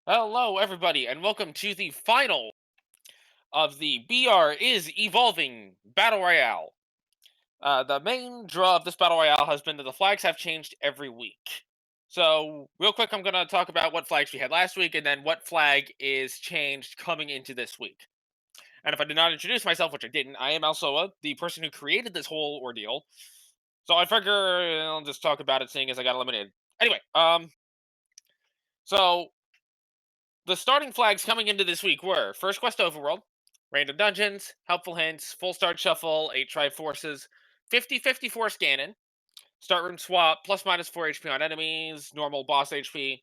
Hello, everybody, and welcome to the final of the BR is Evolving Battle Royale. The main draw of this Battle Royale has been that the flags have changed every week. So, real quick, I'm going to talk about what flags we had last week and then what flag is changed coming into this week. And if I did not introduce myself, which I didn't, I am Alsoa, the person who created this whole ordeal. So I figure I'll just talk about it seeing as I got eliminated. Anyway, so the starting flags coming into this week were First Quest Overworld, Random Dungeons, Helpful Hints, Full Start Shuffle, 8 Triforces, 50-50 Force Cannon, Start Room Swap, plus minus 4 HP on enemies, normal boss HP,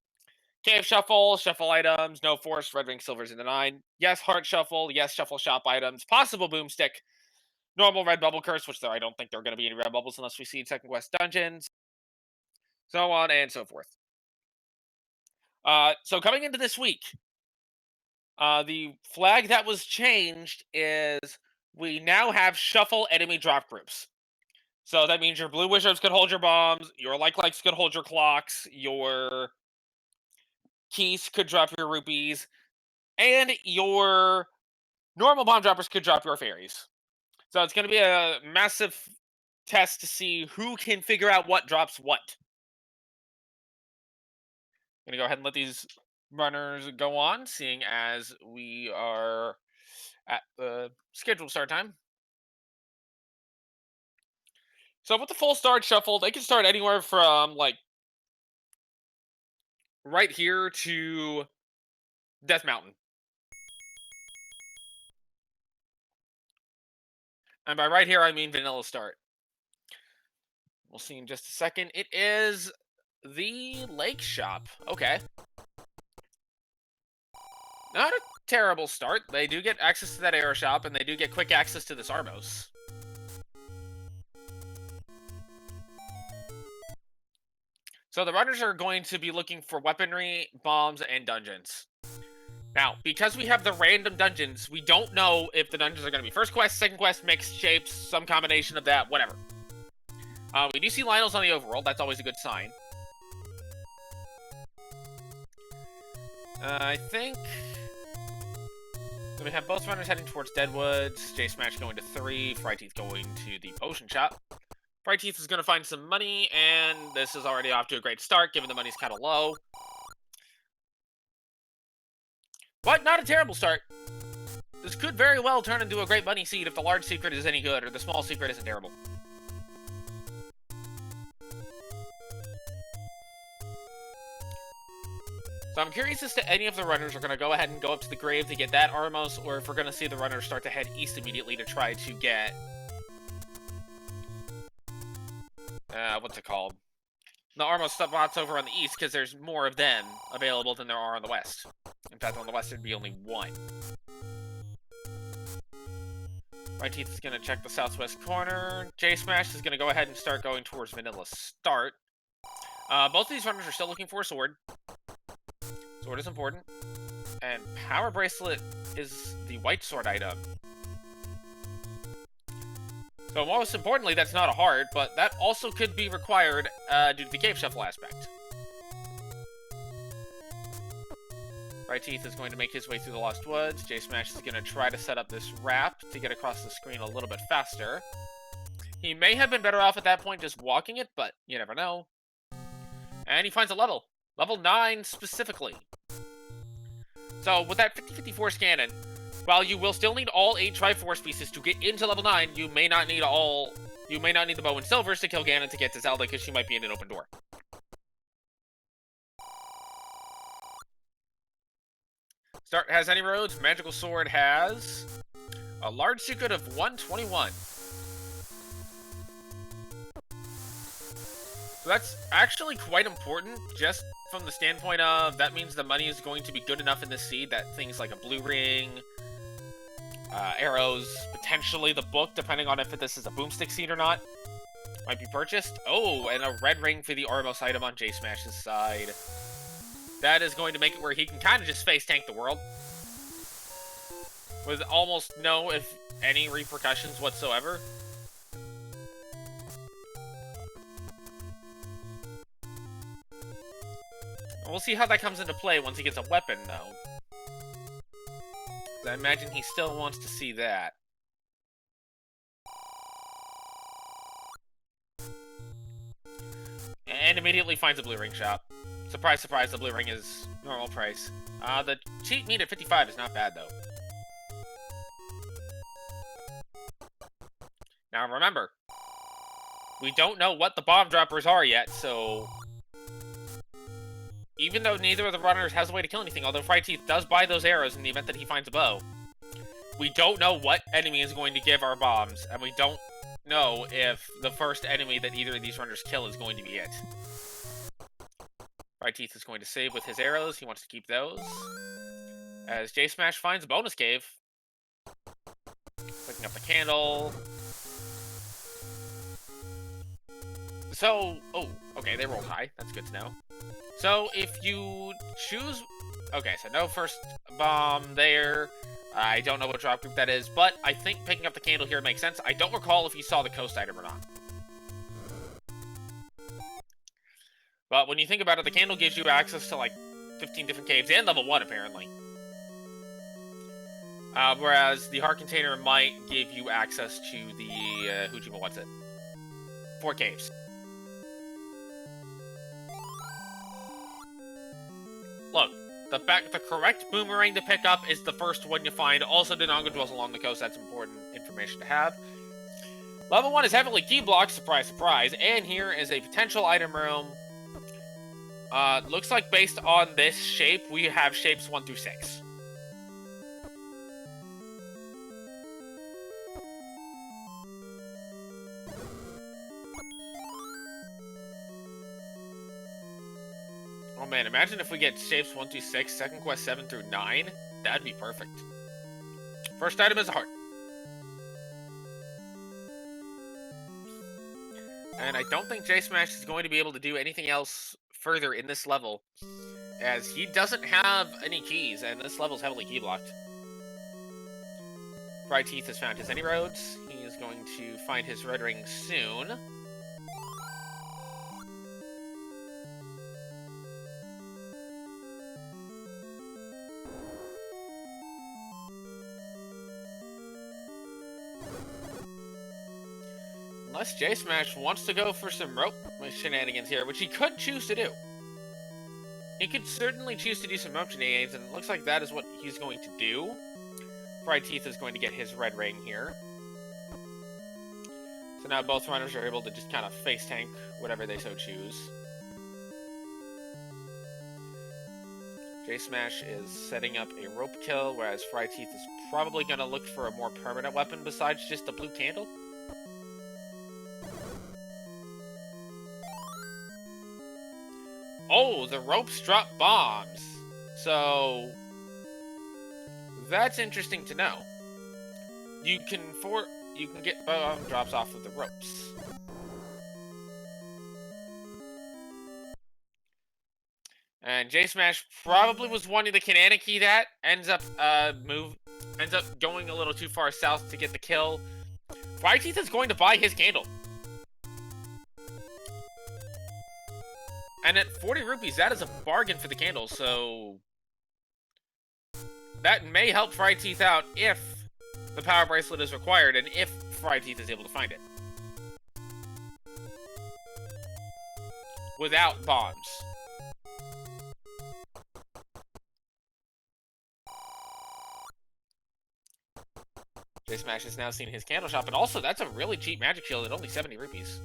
Cave Shuffle, Shuffle items, no Force, Red Ring Silvers in the 9, yes Heart Shuffle, yes Shuffle Shop items, possible Boomstick, normal Red Bubble Curse, which I don't think there are going to be any Red Bubbles unless we see Second Quest Dungeons, so on and so forth. So coming into this week, the flag that was changed is we now have shuffle enemy drop groups. So that means your blue wizards could hold your bombs, your likes could hold your clocks, your keys could drop your rupees, and your normal bomb droppers could drop your fairies. So it's going to be a massive test to see who can figure out what drops what. I'm going to go ahead and let these runners go on, seeing as we are at the scheduled start time. So with the full start shuffle, they can start anywhere from like right here to Death Mountain. And by right here, I mean vanilla start. We'll see in just a second. It is the Lake Shop. Okay. Not a terrible start. They do get access to that Aero Shop, and they do get quick access to this Armos. So the runners are going to be looking for weaponry, bombs, and dungeons. Now, because we have the random dungeons, we don't know if the dungeons are going to be first quest, second quest, mixed shapes, some combination of that, whatever. We do see Lionels on the overworld. That's always a good sign. I think so we have both runners heading towards Deadwoods. homerjsmash going to 3. fryteeth going to the potion shop. fryteeth is going to find some money, and this is already off to a great start, given the money's kind of low. But not a terrible start. This could very well turn into a great money seed if the large secret is any good, or the small secret isn't terrible. So I'm curious as to any of the runners are going to go ahead and go up to the grave to get that Armos, or if we're going to see the runners start to head east immediately to try to get... what's it called? The Armos spots over on the east, because there's more of them available than there are on the west. In fact, on the west, there'd be only one. fryteeth is going to check the southwest corner. homerjsmash is going to go ahead and start going towards vanilla start. Both of these runners are still looking for a sword. Sword is important. And power bracelet is the white sword item. So most importantly, that's not a heart, but that also could be required due to the cave shuffle aspect. fryteeth is going to make his way through the Lost Woods. homerjsmash is going to try to set up this wrap to get across the screen a little bit faster. He may have been better off at that point just walking it, but you never know. And he finds a level. Level 9 specifically. So with that 50-50 Force Cannon, while you will still need all 8 Triforce pieces to get into level 9, you may not need the bow and silvers to kill Ganon to get to Zelda, because she might be in an open door. Start has any roads? Magical Sword has a large secret of 121. So that's actually quite important, just from the standpoint of that means the money is going to be good enough in this seed that things like a blue ring, arrows, potentially the book, depending on if this is a boomstick seed or not, might be purchased. Oh, and a red ring for the Armos item on homerjsmash's side. That is going to make it where he can kind of just face tank the world with almost no, if any, repercussions whatsoever. We'll see how that comes into play once he gets a weapon, though. I imagine he still wants to see that. And immediately finds a blue ring shop. Surprise, surprise, the blue ring is normal price. The cheap meat at 55 is not bad, though. Now remember, we don't know what the bomb droppers are yet, so... Even though neither of the runners has a way to kill anything, although Fryteeth does buy those arrows in the event that he finds a bow, we don't know what enemy is going to give our bombs, and we don't know if the first enemy that either of these runners kill is going to be it. Fryteeth is going to save with his arrows. He wants to keep those. As hsmash finds a bonus cave. Picking up the candle. So, oh, okay, they rolled high. That's good to know. So, if you choose... Okay, so no first bomb there. I don't know what drop group that is, but I think picking up the candle here makes sense. I don't recall if you saw the coast item or not. But when you think about it, the candle gives you access to, like, 15 different caves, and level 1, apparently. Whereas the heart container might give you access to the, Hujima, what's it? 4 caves. Look, the correct boomerang to pick up is the first one you find. Also, Denonga dwells along the coast. That's important information to have. Level 1 is heavily key blocked. Surprise, surprise. And here is a potential item room. Looks like based on this shape, we have shapes 1 through 6. Oh man, imagine if we get shapes 1 through 6, second quest 7 through 9. That'd be perfect. First item is a heart. And I don't think hsmash is going to be able to do anything else further in this level, as he doesn't have any keys, and this level is heavily key blocked. Fryteeth has found his any roads. He is going to find his red ring soon. Unless hsmash wants to go for some rope shenanigans here, which he could choose to do. He could certainly choose to do some rope shenanigans, and it looks like that is what he's going to do. Fryteeth is going to get his red ring here. So now both runners are able to just kind of face tank whatever they so choose. hsmash is setting up a rope kill, whereas Fryteeth is probably going to look for a more permanent weapon besides just the blue candle. Oh, the ropes drop bombs. So that's interesting to know. You can get bomb drops off of the ropes. And hsmash probably was wanting to Kanana key that. Ends up going a little too far south to get the kill. Fryteeth is going to buy his candle. And at 40 rupees, that is a bargain for the candle, so... that may help Fryteeth out if the power bracelet is required, and if Fryteeth is able to find it. Without bombs. hsmash has now seen his candle shop, and also that's a really cheap magic shield at only 70 rupees.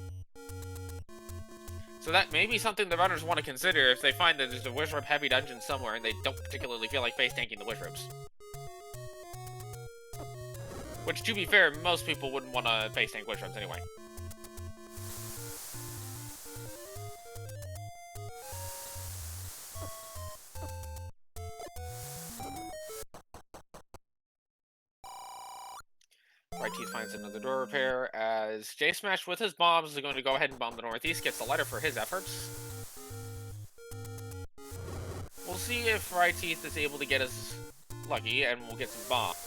So that may be something the runners want to consider if they find that there's a wish rope heavy dungeon somewhere and they don't particularly feel like face tanking the wish ropes. Which, to be fair, most people wouldn't want to face tank wish ropes anyway. Fryteeth finds another door repair, as hsmash with his bombs is going to go ahead and bomb the northeast, gets the letter for his efforts. We'll see if Fryteeth is able to get us lucky, and we'll get some bombs.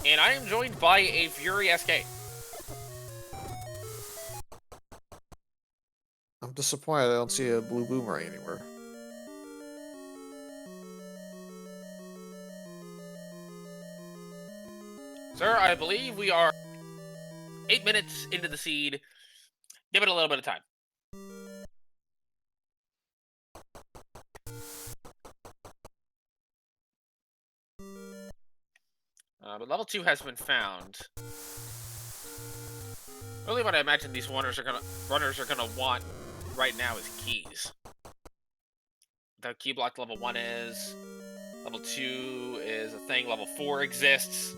And I am joined by a Fury SK. I'm disappointed I don't see a blue boomerang anywhere. Sir, I believe we are 8 minutes into the seed. Give it a little bit of time. But level 2 has been found. Really, what I imagine these runners are gonna want right now is keys. The key block level 1 is. Level 2 is a thing. Level 4 exists.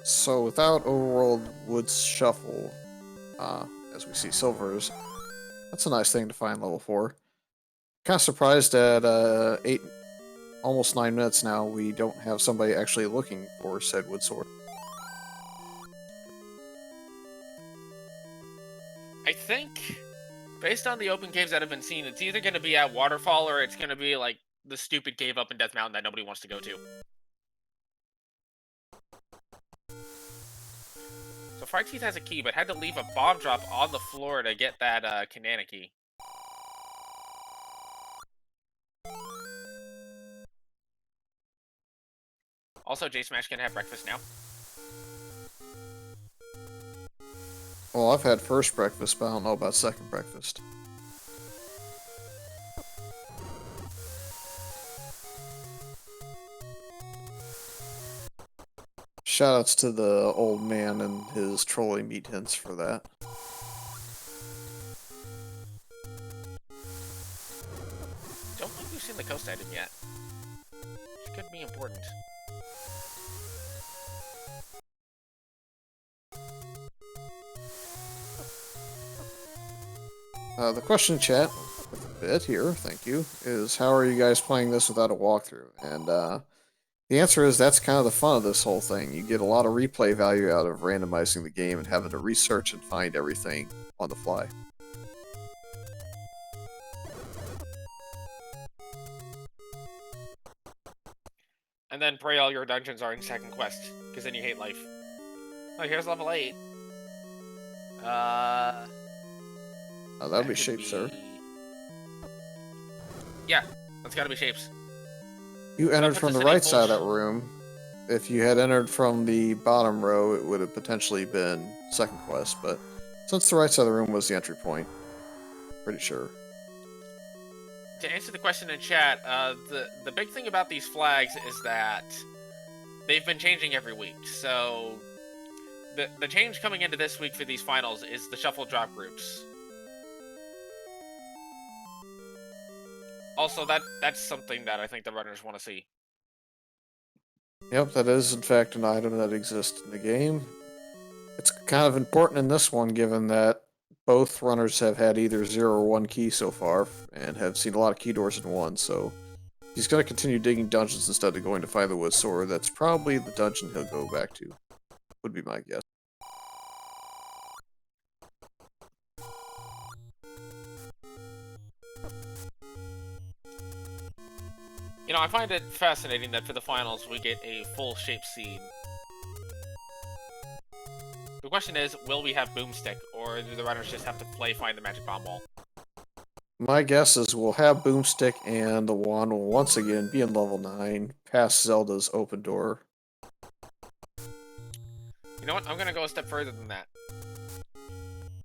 So without overworld woods shuffle, as we see silvers, that's a nice thing to find level 4. Kind of surprised at 8, almost 9 minutes now, we don't have somebody actually looking for said wood sword. I think, based on the open caves that have been seen, it's either going to be at Waterfall or it's going to be like the stupid cave up in Death Mountain that nobody wants to go to. So fryteeth has a key, but had to leave a bomb drop on the floor to get that Kanana key. Also, homerjsmash can have breakfast now. Well, I've had first breakfast, but I don't know about second breakfast. Shoutouts to the old man and his trolley meat hints for that. Don't think we've seen the coast item yet. Which could be important. The question chat, with a bit here, thank you, is how are you guys playing this without a walkthrough? And the answer is that's kind of the fun of this whole thing. You get a lot of replay value out of randomizing the game and having to research and find everything on the fly. And then pray all your dungeons are in second quest, because then you hate life. Oh, here's level 8. That'd be shapes, sir. Yeah, that's gotta be shapes. You entered from the right side of that room. If you had entered from the bottom row, it would have potentially been second quest, but since the right side of the room was the entry point, pretty sure. To answer the question in chat, the big thing about these flags is that they've been changing every week. So the change coming into this week for these finals is the shuffle drop groups. Also, that's something that I think the runners want to see. Yep, that is in fact an item that exists in the game. It's kind of important in this one, given that both runners have had either 0 or 1 key so far, and have seen a lot of key doors in one, so he's going to continue digging dungeons instead of going to find the wood sword. That's probably the dungeon he'll go back to, would be my guess. You know, I find it fascinating that for the finals we get a full shape seed. The question is, will we have Boomstick, or do the runners just have to play find the magic bomb wall? My guess is we'll have Boomstick and the wand will once again be in level 9, past Zelda's open door. You know what? I'm gonna go a step further than that.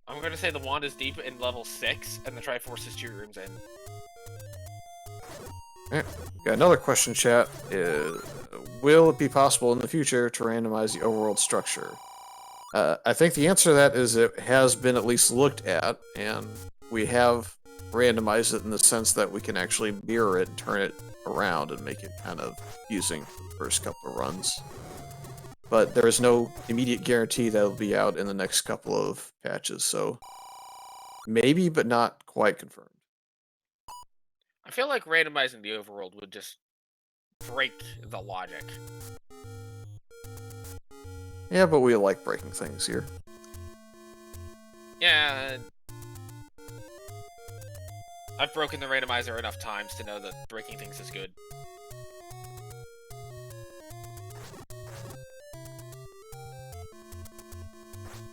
I'm gonna say the wand is deep in level 6, and the Triforce is 2 rooms in. We got another question, chat. Will it be possible in the future to randomize the overworld structure? I think the answer to that is it has been at least looked at, and we have randomized it in the sense that we can actually mirror it and turn it around and make it kind of using the first couple of runs. But there is no immediate guarantee that it'll be out in the next couple of patches, so maybe, but not quite confirmed. I feel like randomizing the overworld would just break the logic. Yeah, but we like breaking things here. Yeah. I've broken the randomizer enough times to know that breaking things is good.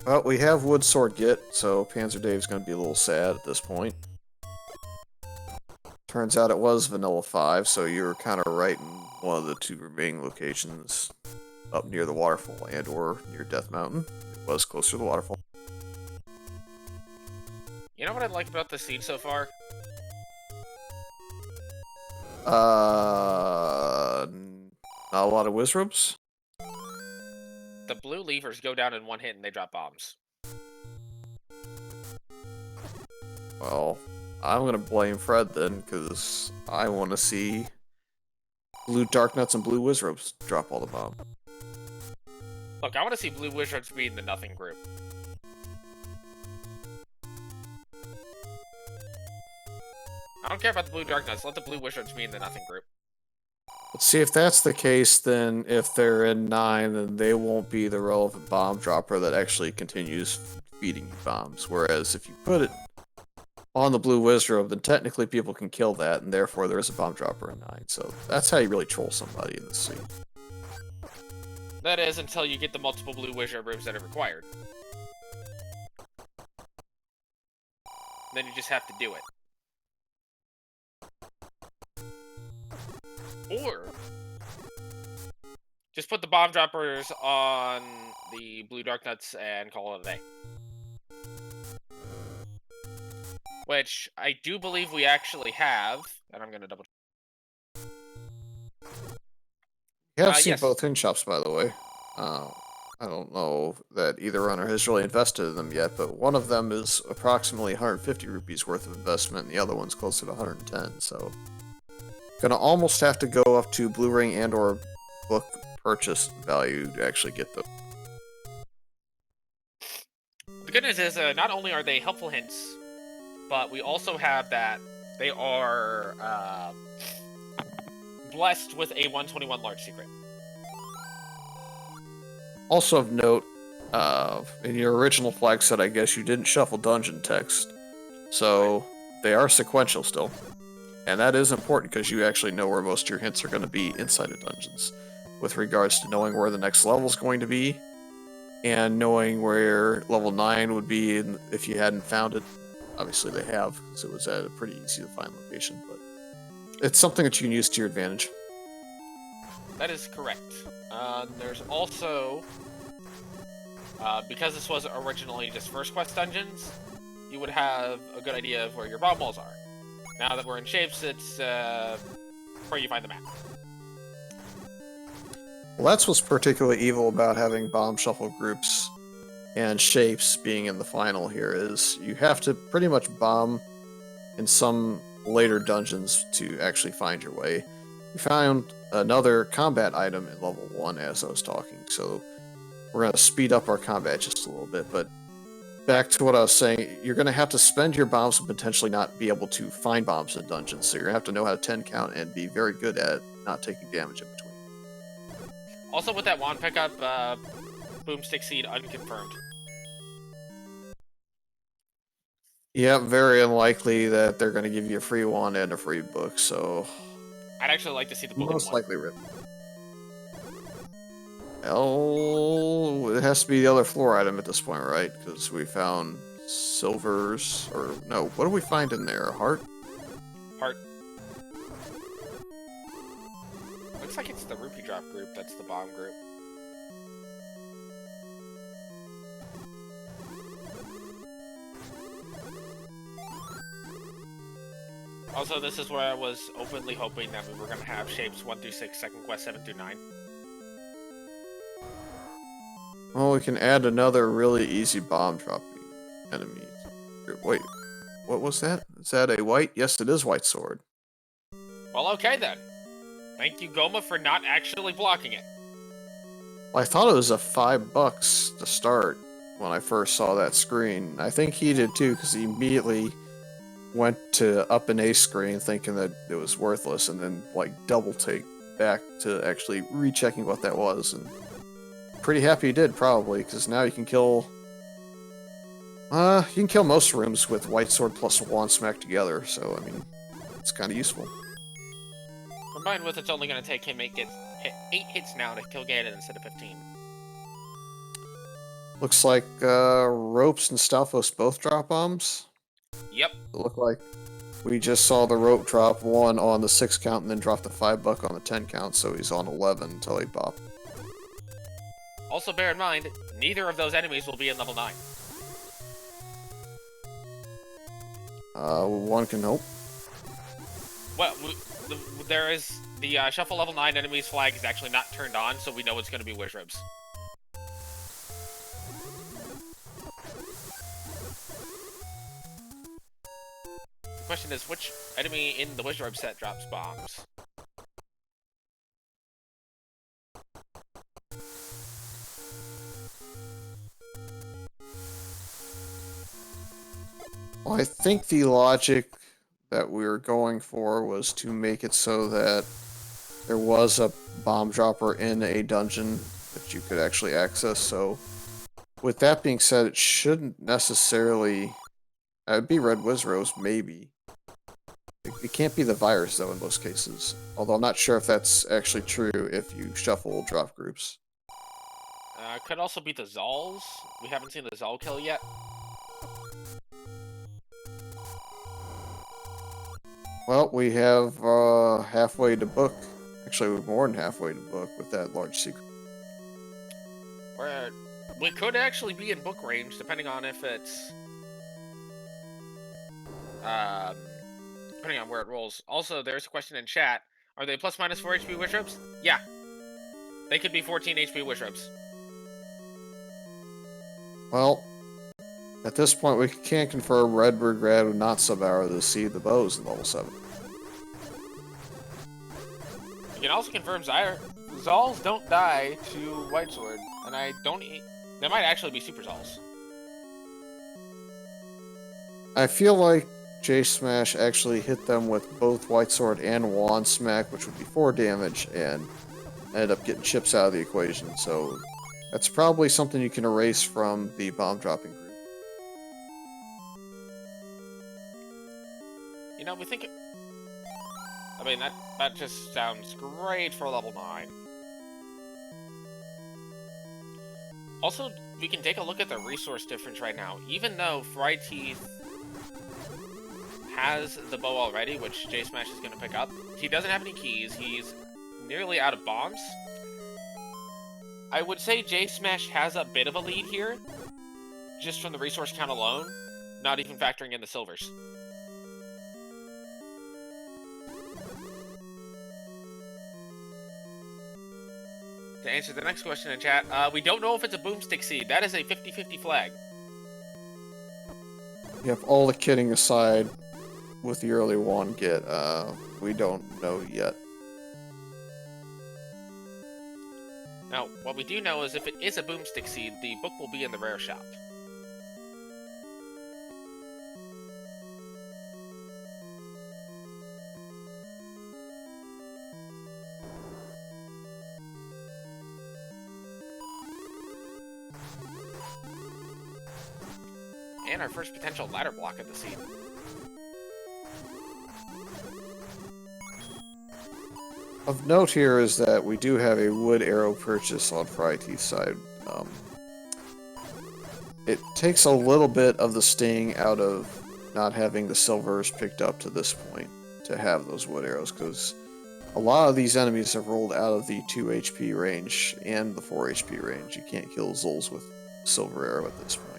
Well, we have Wood Sword Git, so Panzer Dave's going to be a little sad at this point. Turns out it was Vanilla 5, so you were kind of right in one of the two remaining locations up near the waterfall and or near Death Mountain. It was closer to the waterfall. You know what I like about the siege so far? Not a lot of Wizrobes. The blue levers go down in one hit and they drop bombs. Well, I'm gonna blame Fred then, because I want to see blue Darknuts and blue Wizrobes drop all the bombs. Look, I want to see blue wizards be in the nothing group. I don't care about the blue dark nuts. Let the blue wizards be in the nothing group. Let's see if that's the case. Then, if they're in 9, then they won't be the relevant bomb dropper that actually continues feeding you bombs. Whereas if you put it on the blue Wizrobe, then technically people can kill that, and therefore there is a bomb dropper in 9. So that's how you really troll somebody in this scene. That is until you get the multiple blue wizard robes that are required. Then you just have to do it. Or just put the bomb droppers on the blue dark nuts and call it a day. Which I do believe we actually have, and I'm gonna double check. You have seen Yes. both in shops, by the way. I don't know that either runner has really invested in them yet, but one of them is approximately 150 rupees worth of investment, and the other one's closer to 110, so gonna almost have to go up to Blue Ring and or book purchase value to actually get them. The good news is, not only are they helpful hints, but we also have that they are blessed with a 121 large secret. Also of note, in your original flag set, I guess you didn't shuffle dungeon text, so they are sequential still. And that is important because you actually know where most of your hints are going to be inside of dungeons, with regards to knowing where the next level is going to be, and knowing where level 9 would be if you hadn't found it. Obviously they have, because it was at a pretty easy to find location, but it's something that you can use to your advantage. That is correct. There's also, because this was originally just first quest dungeons, you would have a good idea of where your bomb walls are. Now that we're in shapes, it's where you find the map. Well, that's what's particularly evil about having bomb shuffle groups and shapes being in the final here, is you have to pretty much bomb in some later dungeons to actually find your way. We found another combat item in level 1 as I was talking, so we're going to speed up our combat just a little bit, but back to what I was saying, you're going to have to spend your bombs and potentially not be able to find bombs in dungeons, so you're going to have to know how to 10 count and be very good at not taking damage in between. Also with that wand pickup, boomstick seed unconfirmed. Yeah, very unlikely that they're going to give you a free wand and a free book, so I'd actually like to see the book most in one. likely written. Well, it has to be the other floor item at this point, right? Because we found silvers, or no, what do we find in there? A heart? Heart. Looks like it's the rupee drop group that's the bomb group. Also, this is where I was openly hoping that we were going to have shapes 1 through 6, second quest 7 through 9. Well, we can add another really easy bomb dropping enemy. Wait, what was that? Is that a white? Yes, it is white sword. Well, okay then. Thank you, Goma, for not actually blocking it. Well, I thought it was a $5 to start when I first saw that screen. I think he did too, because he immediately went to up an A screen thinking that it was worthless, and then like double take back to actually rechecking what that was, and pretty happy he did, probably, because now you can kill most rooms with white sword plus wand smack together, so I mean it's kind of useful. Combined with it's only going to take him 8 hits now to kill Ganon instead of 15. Looks like ropes and Stalfos both drop bombs. Yep. It looked like we just saw the rope drop one on the 6 count and then drop the 5 buck on the 10 count, so he's on 11 until he popped. Also, bear in mind, neither of those enemies will be in level 9. One can hope. Well, there is the Shuffle level 9 enemies flag is actually not turned on, so we know it's going to be Wizrobes. The question is, which enemy in the Wizrobe set drops bombs? Well, I think the logic that we were going for was to make it so that there was a bomb dropper in a dungeon that you could actually access. So, with that being said, it shouldn't necessarily. It'd be Red Wizrose, maybe. It can't be the virus, though, in most cases. Although I'm not sure if that's actually true if you shuffle drop groups. Could also be the Zols. We haven't seen the Zol kill yet. Well, we have halfway to book. Actually, we're more than halfway to book with that large secret. We could actually be in book range, depending on if it's... depending on where it rolls. Also, there's a question in chat. Are they plus minus 4 HP Wizrobes? Yeah. They could be 14 HP Wizrobes. Well, at this point, we can't confirm Redbird Grad would not sub-arrow the Seed the Bows in level 7. You can also confirm Zols don't die to White Sword, and I don't... They might actually be Super Zols. I feel like J-Smash actually hit them with both White Sword and Wand Smack, which would be 4 damage, and ended up getting chips out of the equation, so that's probably something you can erase from the bomb dropping group. You know, we think... I mean, that just sounds great for level 9. Also, we can take a look at the resource difference right now. Even though fryteeth has the bow already, which J-Smash is going to pick up, he doesn't have any keys. He's nearly out of bombs. I would say J-Smash has a bit of a lead here, just from the resource count alone, not even factoring in the silvers. To answer the next question in chat, we don't know if it's a boomstick seed. That is a 50-50 flag. Yep, all the kidding aside, with the early one get, we don't know yet. Now, what we do know is if it is a boomstick seed, the book will be in the rare shop. And our first potential ladder block of the seed. Of note here is that we do have a wood arrow purchase on fryteeth's side. It takes a little bit of the sting out of not having the silvers picked up to this point to have those wood arrows, because a lot of these enemies have rolled out of the 2 HP range and the 4 HP range. You can't kill Zols with silver arrow at this point.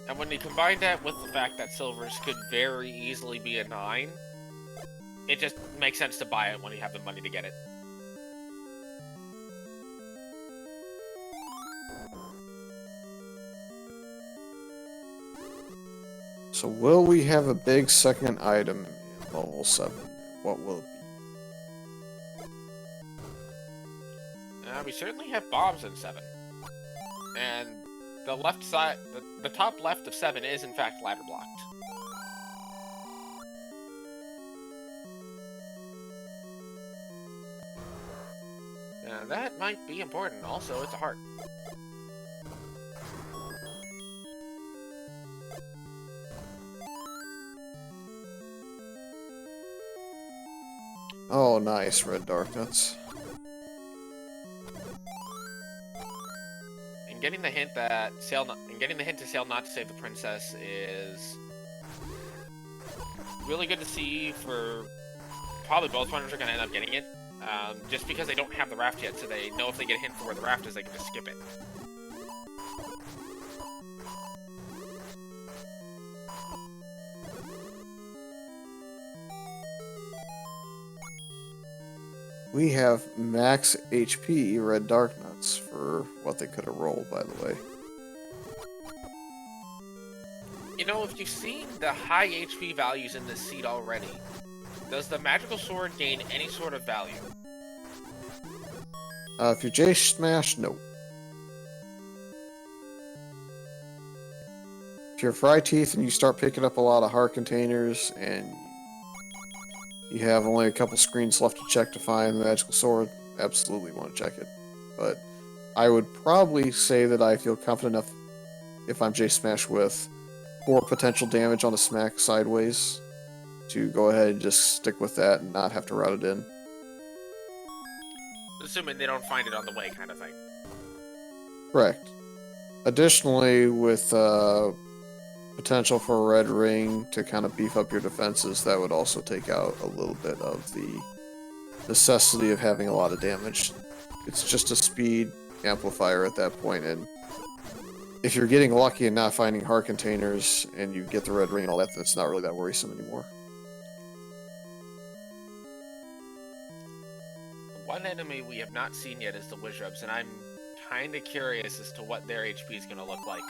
And when you combine that with the fact that silvers could very easily be a 9, it just makes sense to buy it when you have the money to get it. So will we have a big second item in level 7? What will it be? We certainly have bombs in 7. And the left side, the top left of 7 is in fact ladder blocked. That might be important. Also, it's a heart. Oh, nice, red dark nuts. getting the hint that getting the hint to Sail not to save the princess is really good to see. For probably both runners are going to end up getting it, just because they don't have the raft yet, so they know if they get a hint for where the raft is, they can just skip it. We have max HP red dark nuts for what they could have rolled, by the way. You know, if you've seen the high HP values in this seed already, does the magical sword gain any sort of value? If you're homerjsmash, no. If you're fryteeth and you start picking up a lot of heart containers and you have only a couple screens left to check to find the magical sword, absolutely want to check it. But I would probably say that I feel confident enough if I'm homerjsmash with 4 potential damage on a smack sideways to go ahead and just stick with that and not have to route it in. Assuming they don't find it on the way, kind of thing. Correct. Additionally, with potential for a red ring to kind of beef up your defenses, that would also take out a little bit of the necessity of having a lot of damage. It's just a speed amplifier at that point, and if you're getting lucky and not finding heart containers and you get the red ring and all that, then it's not really that worrisome anymore. One enemy we have not seen yet is the Wizrubs, and I'm kind of curious as to what their HP is going to look like.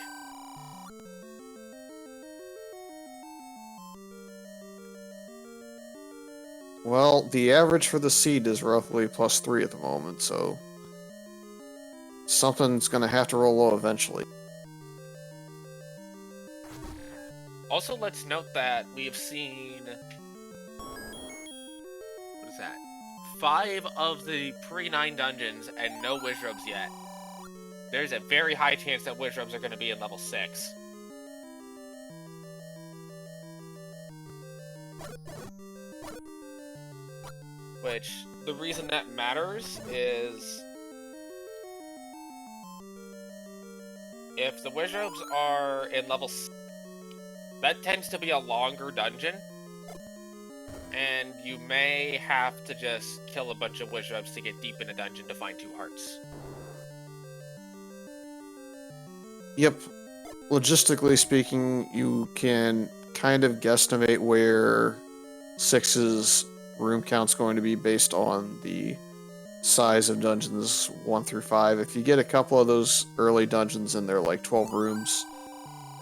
Well, the average for the seed is roughly +3 at the moment, so something's going to have to roll low eventually. Also, let's note that we have seen... what is that? 5 of the pre-9 dungeons and no Wizrubs yet. There's a very high chance that Wizrubs are going to be in level 6. Which, the reason that matters is... if the Wizrubs are in level 6, that tends to be a longer dungeon, and you may have to just kill a bunch of Wizrubs to get deep in a dungeon to find 2 hearts. Yep. Logistically speaking, you can kind of guesstimate where 6's room count's going to be based on the size of dungeons 1 through 5. If you get a couple of those early dungeons and they're like 12 rooms,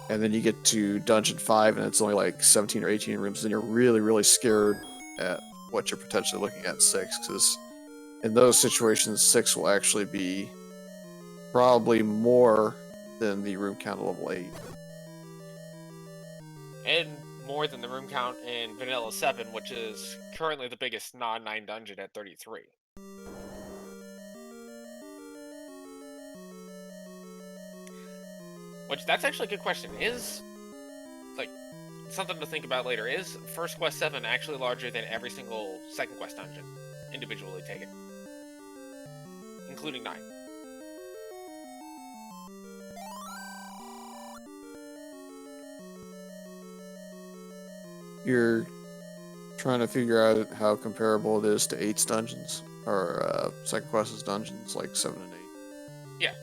and then you get to dungeon 5 and it's only like 17 or 18 rooms, then you're really, really scared at what you're potentially looking at in 6, because in those situations, 6 will actually be probably more than the room count of level 8. And more than the room count in Vanilla 7, which is currently the biggest non-9 dungeon at 33. Which, that's actually a good question. Is, like, something to think about later. Is First Quest 7 actually larger than every single Second Quest dungeon, individually taken? Including 9. You're trying to figure out how comparable it is to 8's dungeons, or Second Quest's dungeons, like 7 and 8. Yeah.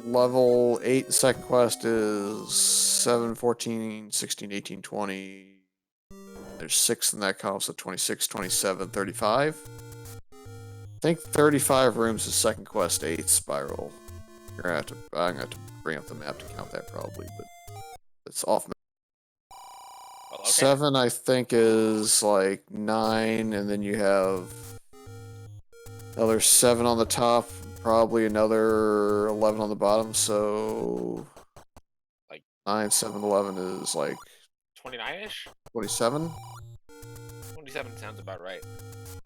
Level 8 in Second Quest is 7, 14, 16, 18, 20. There's 6 in that column, so 26, 27, 35. I think 35 rooms is Second Quest 8 Spiral. I'm gonna have to bring up the map to count that probably, but it's off. Well, okay. 7, I think, is like 9, and then you have another 7 on the top, probably another 11 on the bottom, so like 9, 7, 11 is like 29-ish? 27? 27 sounds about right.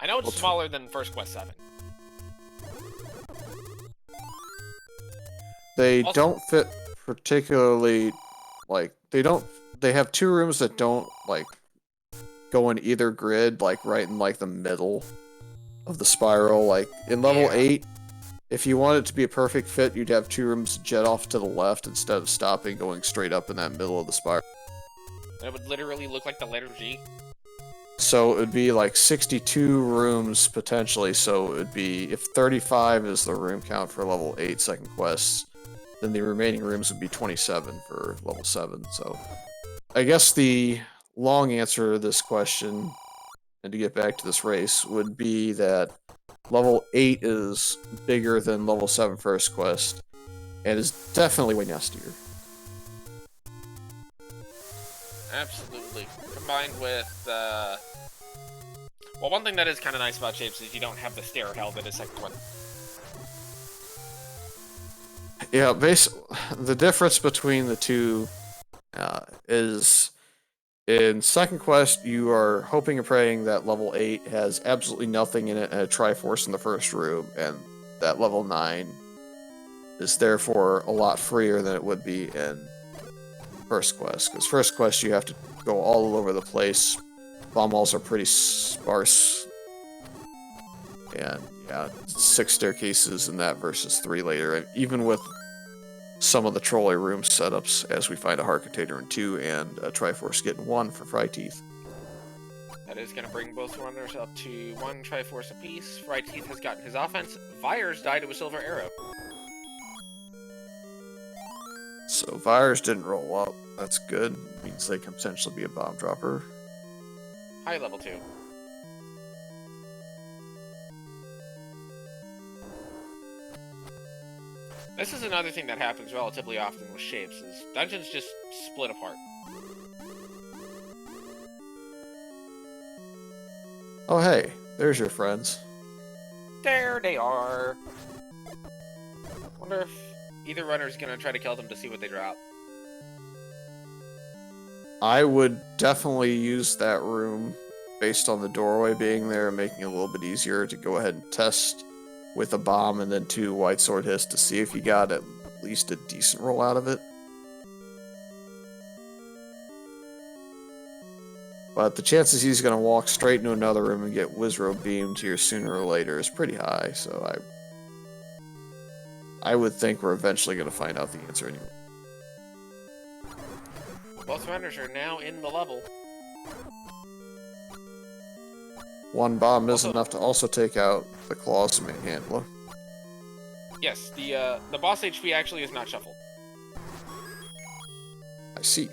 I know it's smaller than First Quest 7. They Also, don't fit particularly, like, they have 2 rooms that don't, like, go in either grid, like, right in, like, the middle of the spiral. Like, in level 8, If you want it to be a perfect fit, you'd have 2 rooms jet off to the left instead of stopping going straight up in that middle of the spiral. It would literally look like the letter G. So it would be like 62 rooms potentially. So it would be, if 35 is the room count for level 8 second quests, then the remaining rooms would be 27 for level 7. So I guess the long answer to this question, and to get back to this race, would be that level 8 is bigger than level 7 first quest, and is definitely way nastier. Absolutely. Combined with, well, one thing that is kind of nice about shapes is you don't have the stair hell that is second one. Yeah, the difference between the two is in second quest, you are hoping and praying that level 8 has absolutely nothing in it and a Triforce in the first room, and that level 9 is therefore a lot freer than it would be in first quest. Because first quest, you have to go all over the place. Bomb walls are pretty sparse. And yeah, 6 staircases in that versus 3 later. And even with some of the trolley room setups, as we find a Heart Container in 2 and a Triforce getting 1 for fryteeth. That is going to bring both runners up to 1 Triforce apiece. fryteeth has gotten his offense. Vyers died to a silver arrow. So Vyers didn't roll up. That's good. Means they can potentially be a bomb dropper. High level 2. This is another thing that happens relatively often with shapes, is dungeons just split apart. Oh hey, there's your friends. There they are. Wonder if either runner is going to try to kill them to see what they drop. I would definitely use that room based on the doorway being there and making it a little bit easier to go ahead and test with a bomb and then 2 white sword hits to see if you got at least a decent roll out of it. But the chances he's going to walk straight into another room and get Wizrobe beamed here sooner or later is pretty high, so I would think we're eventually going to find out the answer anyway. Both runners are now in the level. 1 bomb is enough to also take out the Claws Manhandler. Yes, the boss HP actually is not shuffled. I see.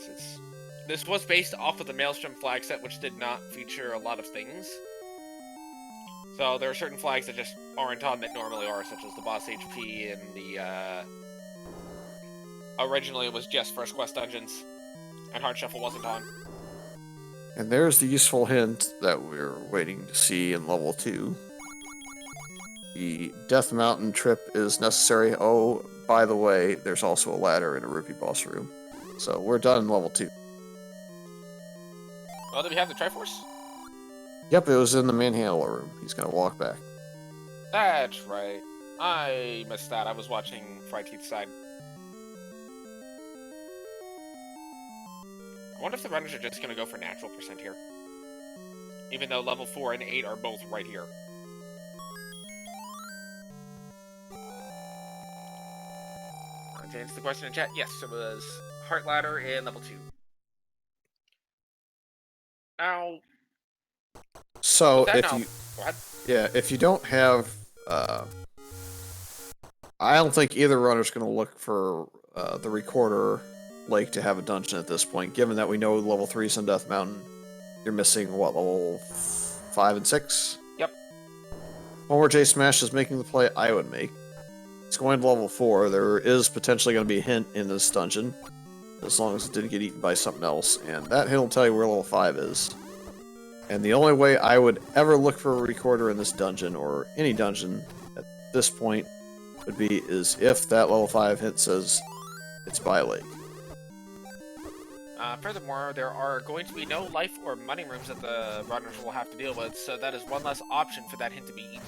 Since this was based off of the Maelstrom flag set, which did not feature a lot of things. So there are certain flags that just aren't on that normally are, such as the boss HP and the, originally it was just first quest dungeons, and hard shuffle wasn't on. And there's the useful hint that we're waiting to see in level 2. The Death Mountain trip is necessary. Oh, by the way, there's also a ladder in a rupee boss room. So we're done in level 2. Well, did we have the Triforce? Yep, it was in the Manhandler room. He's gonna walk back. That's right. I missed that. I was watching fryteeth's side. I wonder if the runners are just going to go for natural percent here. Even though level 4 and 8 are both right here. To answer the question in chat, yes, it was Heart Ladder in level 2. Now... So, if you don't have... I don't think either runner's going to look for the Recorder Lake to have a dungeon at this point, given that we know level 3's on Death Mountain. You're missing, what, level 5 and 6? Yep. homerjsmash is making the play I would make. It's going to level 4. There is potentially going to be a hint in this dungeon, as long as it didn't get eaten by something else, and that hint will tell you where level 5 is. And the only way I would ever look for a Recorder in this dungeon, or any dungeon at this point, would be is if that level 5 hint says it's by a lake. Furthermore, there are going to be no life or money rooms that the runners will have to deal with, so that is one less option for that hint to be eaten.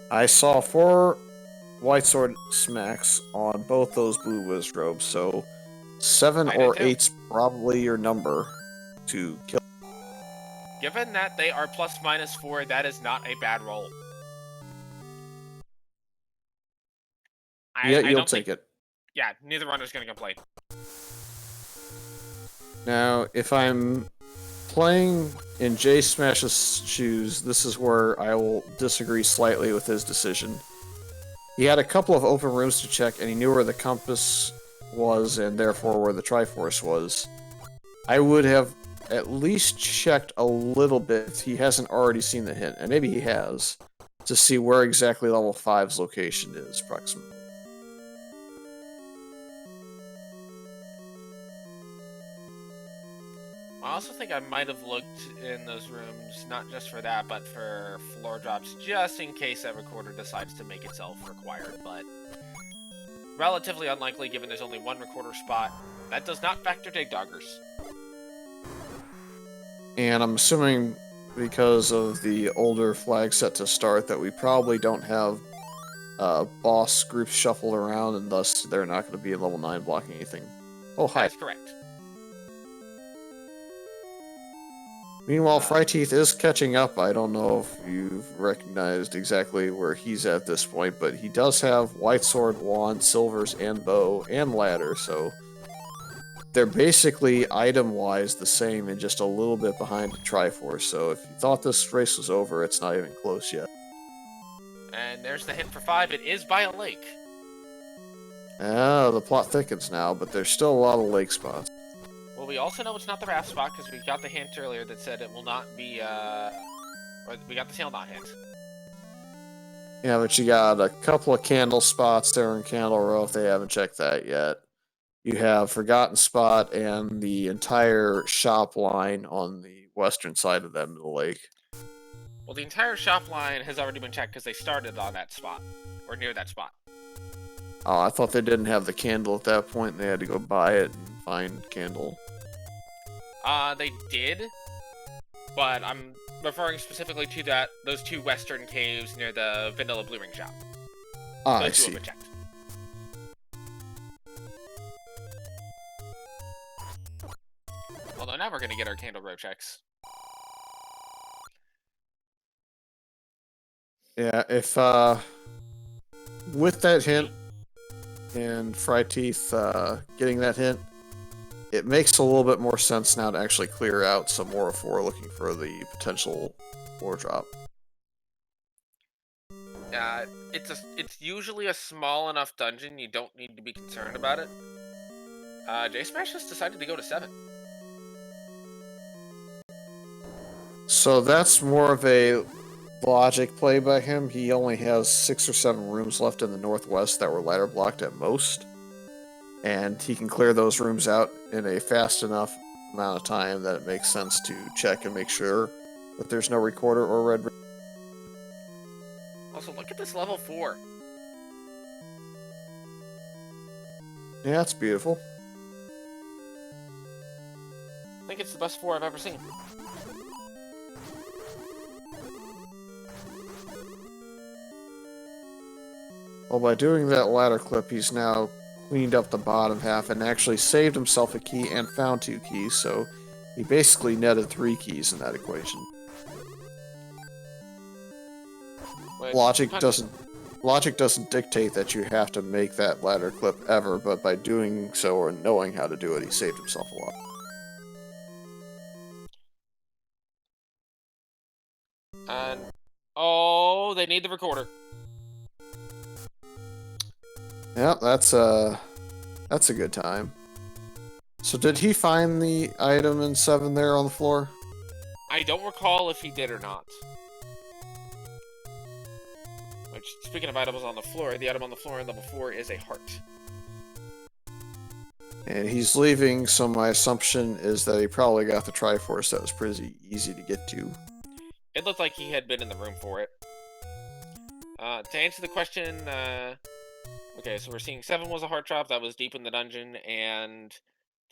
I saw 4 white sword smacks on both those blue Wizrobes, so 7 or 8's probably your number to kill. Given that they are +/-4, that is not a bad roll. Yeah, I you'll don't think. take it. Yeah, neither runner's going to complain. Now, if I'm playing in J Smash's shoes, this is where I will disagree slightly with his decision. He had a couple of open rooms to check, and he knew where the compass was, and therefore where the Triforce was. I would have at least checked a little bit if he hasn't already seen the hint, and maybe he has, to see where exactly level 5's location is, approximately. I also think I might have looked in those rooms, not just for that, but for floor drops, just in case that recorder decides to make itself required, but relatively unlikely given there's only one recorder spot. That does not factor dig doggers. And I'm assuming because of the older flag set to start that we probably don't have boss groups shuffled around, and thus they're not going to be at level 9 blocking anything. Oh, hi. That's correct. Meanwhile, fryteeth is catching up. I don't know if you've recognized exactly where he's at this point, but he does have white sword, wand, silvers, and bow, and ladder, so they're basically item-wise the same and just a little bit behind the Triforce, so if you thought this race was over, it's not even close yet. And there's the hint for 5. It is by a lake. The plot thickens now, but there's still a lot of lake spots. Well, we also know it's not the raft spot because we got the hint earlier that said it will not be, or we got the sail not hint. Yeah, but you got a couple of candle spots there in Candle Row if they haven't checked that yet. You have Forgotten Spot and the entire shop line on the western side of that middle lake. Well, the entire shop line has already been checked because they started on that spot, or near that spot. Oh, I thought they didn't have the candle at that point and they had to go buy it and find candle. They did, but I'm referring specifically to those two western caves near the Vanilla Blue Ring shop. Ah, Those I two see. have been checked. Although now we're gonna get our Candle Row checks. Yeah, if with that hint and fryteeth getting that hint, it makes a little bit more sense now to actually clear out some more if we're looking for the potential war drop. It's usually a small enough dungeon you don't need to be concerned about it. J-Smash has decided to go to 7. So that's more of a logic play by him. He only has 6 or 7 rooms left in the northwest that were ladder blocked at most. And he can clear those rooms out in a fast enough amount of time that it makes sense to check and make sure that there's no recorder or red. Also, look at this level 4. Yeah, it's beautiful. I think it's the best 4 I've ever seen. Well, by doing that ladder clip, he's now cleaned up the bottom half and actually saved himself a key and found 2 keys, so he basically netted 3 keys in that equation. Logic doesn't dictate that you have to make that ladder clip ever, but by doing so or knowing how to do it, he saved himself a lot. And oh, they need the recorder. Yeah, that's a good time. So did he find the item in 7 there on the floor? I don't recall if he did or not. Which, speaking of items on the floor, the item on the floor in level 4 is a heart. And he's leaving, so my assumption is that he probably got the Triforce that was pretty easy to get to. It looked like he had been in the room for it. To answer the question, okay, so we're seeing 7 was a heart drop, that was deep in the dungeon, and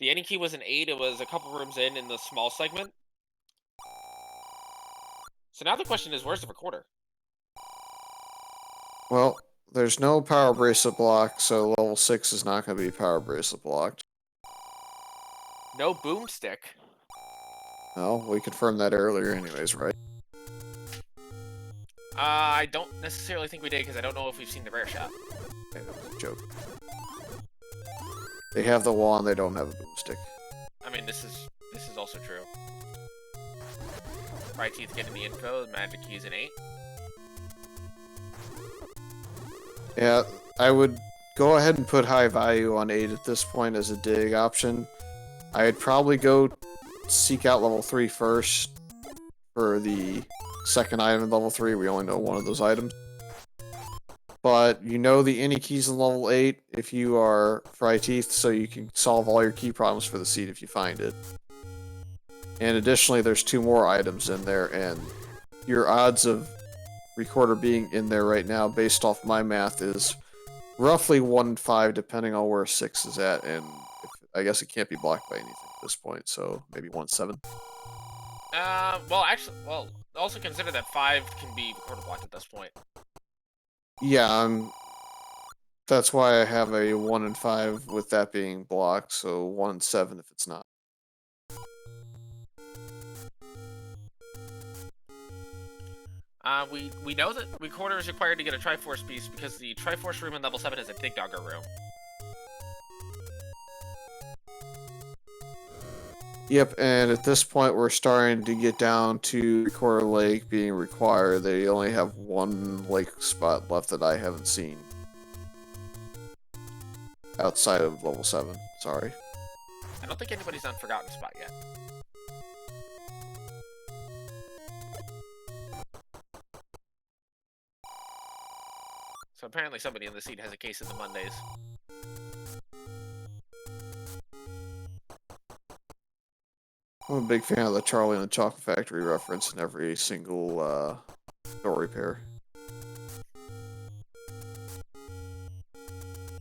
the ending key was an 8, it was a couple rooms in the small segment. So now the question is, where's the recorder? Well, there's no power bracelet block, so level 6 is not going to be power bracelet blocked. No boomstick. Well, we confirmed that earlier anyways, right? I don't necessarily think we did, because I don't know if we've seen the rare shot. Okay, that was a joke. They have the wand, they don't have a boomstick. I mean, this is also true. Fryteeth getting the info, the magic key is an 8. Yeah, I would go ahead and put high value on 8 at this point as a dig option. I'd probably go seek out level 3 first for the second item in level 3. We only know one of those items. But you know the any keys in level 8 if you are fryteeth, so you can solve all your key problems for the seed if you find it. And additionally, there's 2 more items in there, and your odds of recorder being in there right now, based off my math, is roughly 1 in 5, depending on where 6 is at, and I guess it can't be blocked by anything at this point, so maybe 1 in 7. Well, actually, also consider that 5 can be recorder blocked at this point. Yeah, that's why I have a 1 in 5 with that being blocked, so 1 in 7 if it's not. We know that recorder is required to get a Triforce piece because the Triforce room in level 7 is a Dig Dogger room. Yep, and at this point we're starting to get down to Recorder Lake being required. They only have 1 lake spot left that I haven't seen. Outside of level 7, sorry. I don't think anybody's done Forgotten Spot yet. So apparently somebody in the seat has a case of the Mondays. I'm a big fan of the Charlie and the Chocolate Factory reference in every single door repair.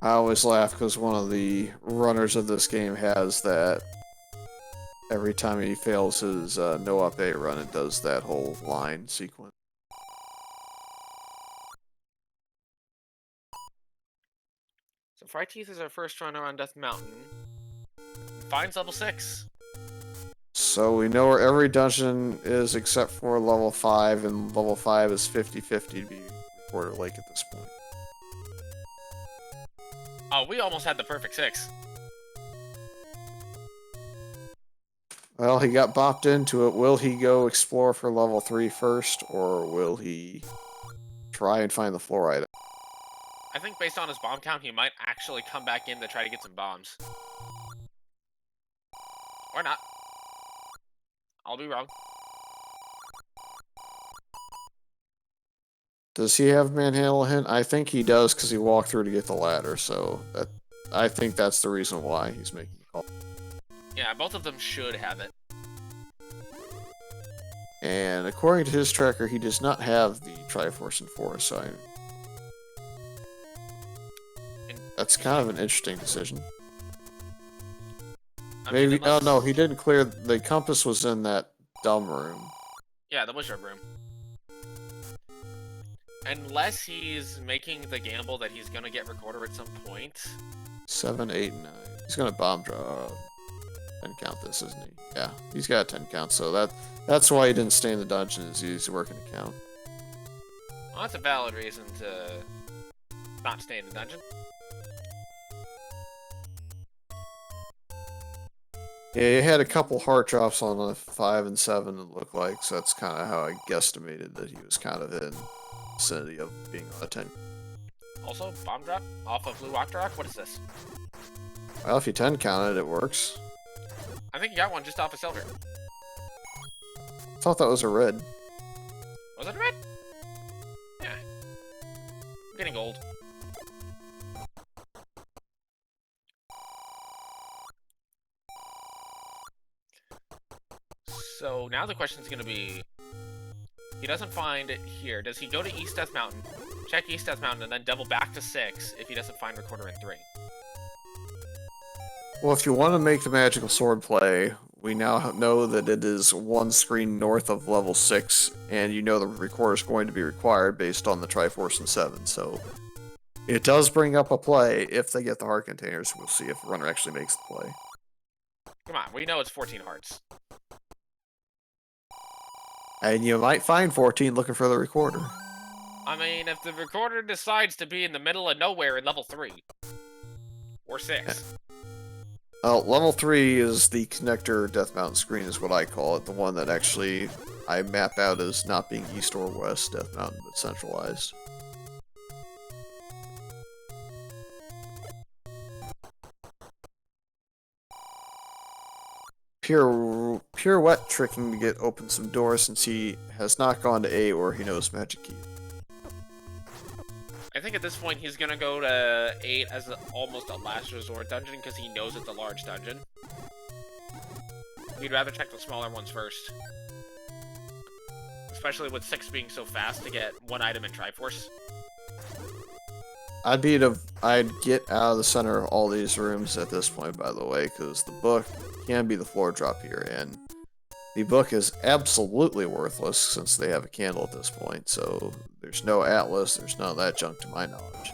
I always laugh because one of the runners of this game has that. Every time he fails his no up A run, it does that whole line sequence. So Fryteeth is our first runner on Death Mountain. Finds level 6. So we know where every dungeon is except for level 5, and level 5 is 50-50 to be Recorder Lake at this point. Oh, we almost had the perfect 6. Well, he got bopped into it. Will he go explore for level 3 first, or will he try and find the floor item? I think based on his bomb count, he might actually come back in to try to get some bombs. Or not. I'll be wrong. Does he have Manhandle Hint? I think he does because he walked through to get the ladder, so I think that's the reason why he's making the call. Yeah, both of them should have it. And according to his tracker, he does not have the Triforce and Force, so that's kind of an interesting decision. Maybe, unless... no, he didn't clear, the compass was in that dumb room. Yeah, the wizard room. Unless he's making the gamble that he's gonna get Recorder at some point. 7, 8, 9. He's gonna bomb draw. 10 count this, isn't he? Yeah, he's got a 10 count, so that's why he didn't stay in the dungeon, is he's working a count. Well, that's a valid reason to not stay in the dungeon. Yeah, he had a couple heart drops on the 5 and 7, it looked like, so that's kind of how I guesstimated that he was kind of in the vicinity of being on a 10. Also, bomb drop off of Blue Rock. What is this? Well, if you 10 counted, it works. I think you got one just off of silver. I thought that was a red. Was it a red? Yeah. I'm getting old. So now the question is going to be, he doesn't find it here. Does he go to East Death Mountain, check East Death Mountain, and then double back to 6 if he doesn't find Recorder in 3? Well, if you want to make the magical sword play, we now know that it is 1 screen north of level 6, and you know the Recorder is going to be required based on the Triforce and 7, so it does bring up a play if they get the heart containers. We'll see if the runner actually makes the play. Come on, we know it's 14 hearts. And you might find 14 looking for the recorder. I mean, if the recorder decides to be in the middle of nowhere in level 3 or 6. Level 3 is the connector Death Mountain screen, is what I call it. The one that actually I map out as not being east or west Death Mountain, but centralized. Pirouette tricking to get open some doors since he has not gone to 8 or he knows magic key. I think at this point he's gonna go to 8 as almost a last resort dungeon because he knows it's a large dungeon. We'd rather check the smaller ones first. Especially with 6 being so fast to get one item in Triforce. I'd get out of the center of all these rooms at this point, by the way, because the book can be the floor drop here, and the book is absolutely worthless since they have a candle at this point, so there's no atlas, there's none of that junk to my knowledge.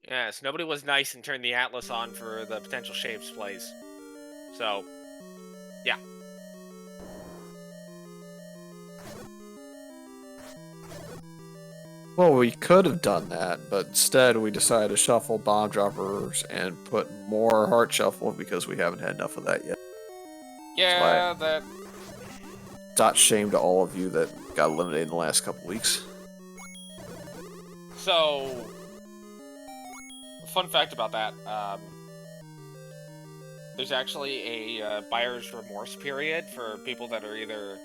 Yes, nobody was nice and turned the atlas on for the potential shapes plays. So, yeah. Well, we could have done that, but instead we decided to shuffle bomb droppers and put more heart shuffle because we haven't had enough of that yet. Yeah, that... Dot shame to all of you that got eliminated in the last couple weeks. So, fun fact about that, there's actually a buyer's remorse period for people that are either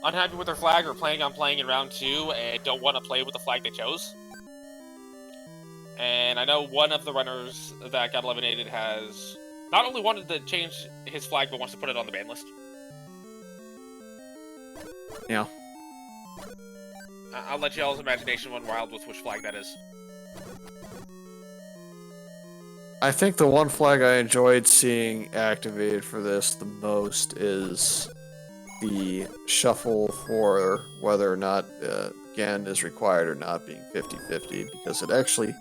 unhappy with their flag or planning on playing in round 2 and don't want to play with the flag they chose. And I know one of the runners that got eliminated has not only wanted to change his flag, but wants to put it on the ban list. Yeah. I'll let y'all's imagination run wild with which flag that is. I think the one flag I enjoyed seeing activated for this the most is the shuffle for whether or not Gan is required or not being 50-50, because it actually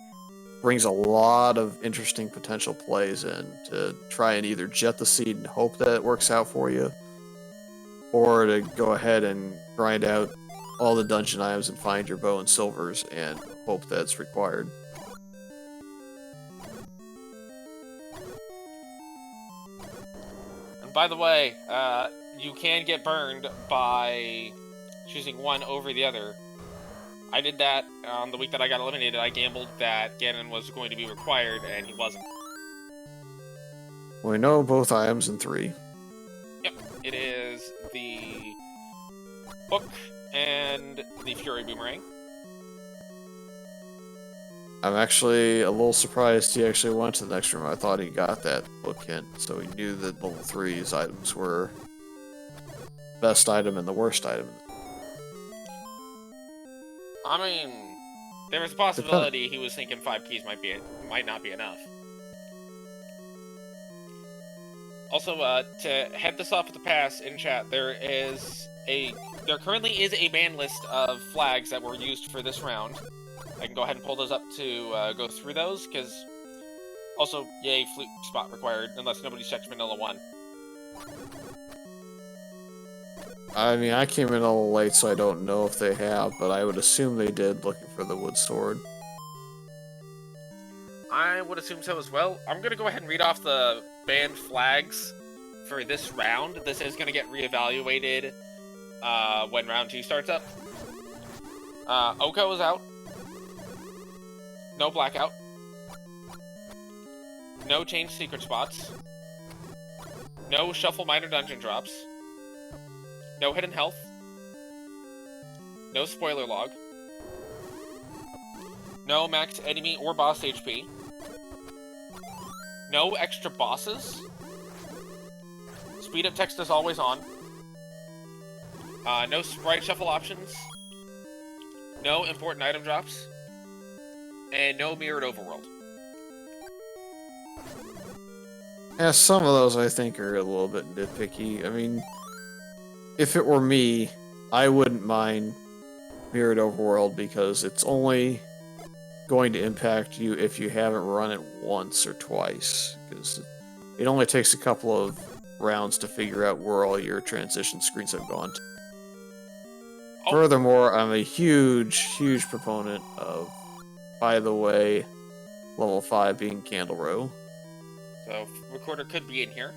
brings a lot of interesting potential plays in to try and either jet the seed and hope that it works out for you, or to go ahead and grind out all the dungeon items and find your bow and silvers and hope that it's required. And by the way, you can get burned by choosing one over the other. I did that on the week that I got eliminated. I gambled that Ganon was going to be required, and he wasn't. We know both items in 3. Yep, it is the book and the Fury Boomerang. I'm actually a little surprised he actually went to the next room. I thought he got that book hint, so he knew that level 3's items were best item and the worst item. I mean, there was a possibility he was thinking 5 keys might not be enough. Also, to head this off with the pass in chat, there currently is a ban list of flags that were used for this round. I can go ahead and pull those up to go through those, because also, yay, flute spot required, unless nobody's checked Vanilla 1. I mean, I came in a little late, so I don't know if they have, but I would assume they did, looking for the wood sword. I would assume so as well. I'm going to go ahead and read off the banned flags for this round. This is going to get reevaluated when round 2 starts up. Oko is out. No blackout. No change secret spots. No shuffle minor dungeon drops. No hidden health. No spoiler log. No max enemy or boss HP. No extra bosses. Speed up text is always on. No sprite shuffle options. No important item drops. And no mirrored overworld. Yeah, some of those I think are a little bit nitpicky. I mean, if it were me, I wouldn't mind mirrored overworld because it's only going to impact you if you haven't run it once or twice, because it only takes a couple of rounds to figure out where all your transition screens have gone to. Oh. Furthermore, I'm a huge proponent of, by the way, level 5 being Candle Row. So recorder could be in here.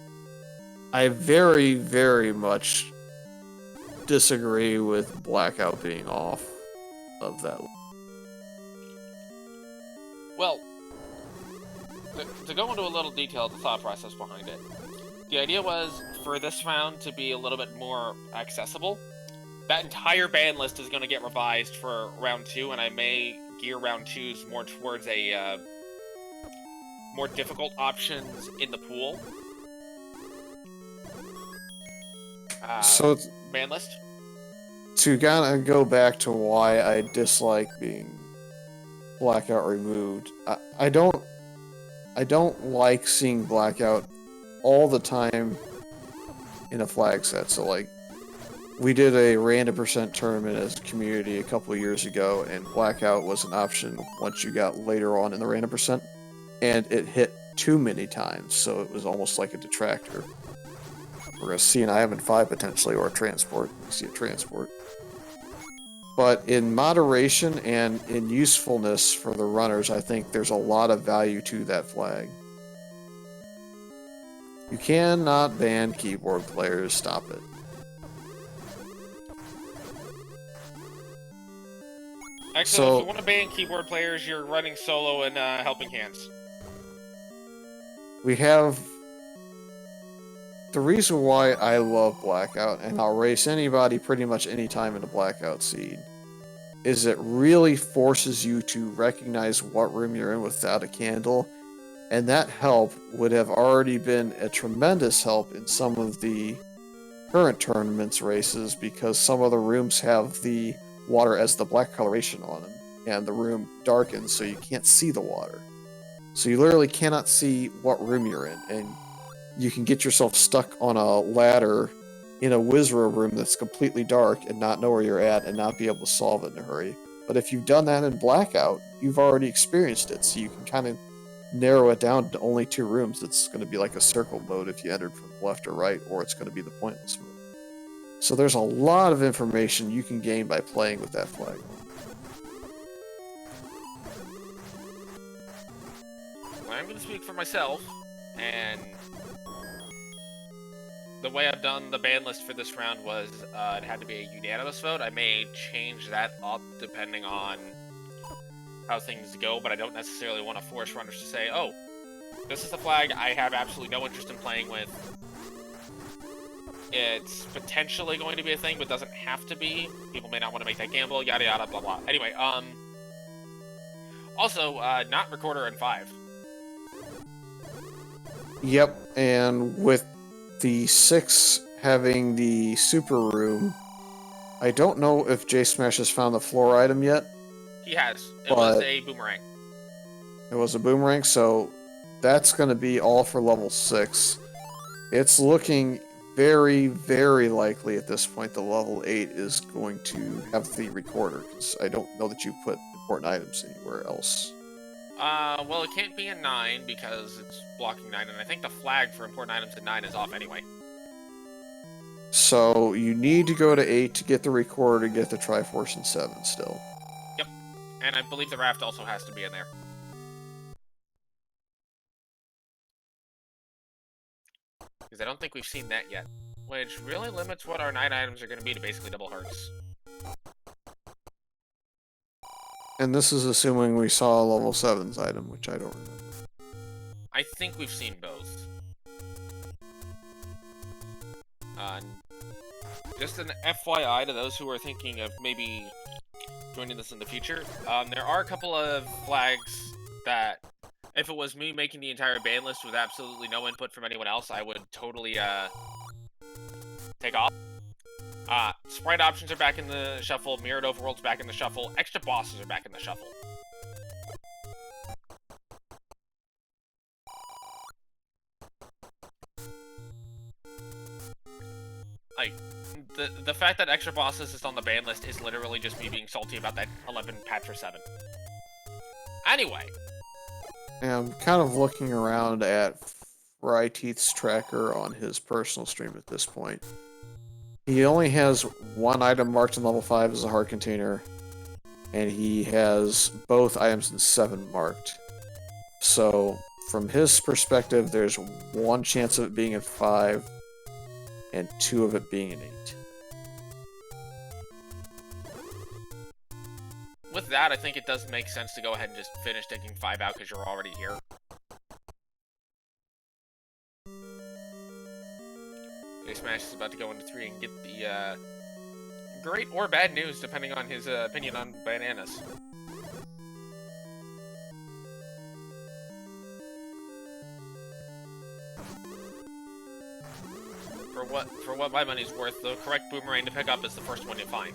I very much disagree with Blackout being off of that. Well, to go into a little detail of the thought process behind it, the idea was for this round to be a little bit more accessible. That entire ban list is going to get revised for round 2, and I may gear round 2s more towards a more difficult options in the pool. So ban list. To kind of go back to why I dislike being Blackout removed, I don't like seeing Blackout all the time in a flag set. So like, we did a random percent tournament as a community a couple of years ago, and Blackout was an option once you got later on in the random percent, and it hit too many times, so it was almost like a detractor. We're going to see an Ivan 5 potentially, or a transport. We see a transport. But in moderation and in usefulness for the runners, I think there's a lot of value to that flag. You cannot ban keyboard players. Stop it. Actually, So, if you want to ban keyboard players, you're running solo and helping hands. we have the reason why I love Blackout, and I'll race anybody pretty much anytime in a Blackout seed, is it really forces you to recognize what room you're in without a candle, and that help would have already been a tremendous help in some of the current tournaments races, because some of the rooms have the water as the black coloration on them, and the room darkens so you can't see the water. So you literally cannot see what room you're in, and you can get yourself stuck on a ladder in a Wizra room that's completely dark and not know where you're at and not be able to solve it in a hurry. But if you've done that in Blackout, you've already experienced it, so you can kind of narrow it down to only 2 rooms. It's going to be like a circle mode if you entered from left or right, or it's going to be the pointless mode. So there's a lot of information you can gain by playing with that flag. I'm going to speak for myself, and the way I've done the ban list for this round was it had to be a unanimous vote. I may change that up depending on how things go, but I don't necessarily want to force runners to say, oh, this is the flag I have absolutely no interest in playing with. It's potentially going to be a thing, but doesn't have to be. People may not want to make that gamble, yada yada, blah blah. Anyway, also, not recorder in 5. Yep, and with the 6 having the super room, I don't know if homerjsmash has found the floor item yet. He has. It was a boomerang. It was a boomerang, so that's going to be all for level 6. It's looking very likely at this point the level 8 is going to have the recorder, because I don't know that you put important items anywhere else. Well, it can't be in 9 because it's blocking 9, and I think the flag for important items in 9 is off anyway. So you need to go to 8 to get the recorder to get the Triforce in 7 still. Yep, and I believe the raft also has to be in there. Because I don't think we've seen that yet, which really limits what our 9 items are going to be to basically double hearts. And this is assuming we saw a level 7's item, which I don't remember. I think we've seen both. Just an FYI to those who are thinking of maybe joining this in the future, there are a couple of flags that, if it was me making the entire ban list with absolutely no input from anyone else, I would totally take off. Sprite options are back in the shuffle, mirrored overworld's back in the shuffle, extra bosses are back in the shuffle. Like, the fact that extra bosses is on the ban list is literally just me being salty about that 11 patch for 7. Anyway. And I'm kind of looking around at fryteeth's tracker on his personal stream at this point. he only has one item marked in level 5 as a heart container, and he has both items in 7 marked. So, from his perspective, there's one chance of it being in 5, and 2 of it being in 8. With that, I think it does make sense to go ahead and just finish taking 5 out because you're already here. Smash is about to go into 3 and get the great or bad news, depending on his opinion on bananas. For what my money's worth, the correct boomerang to pick up is the first one you find.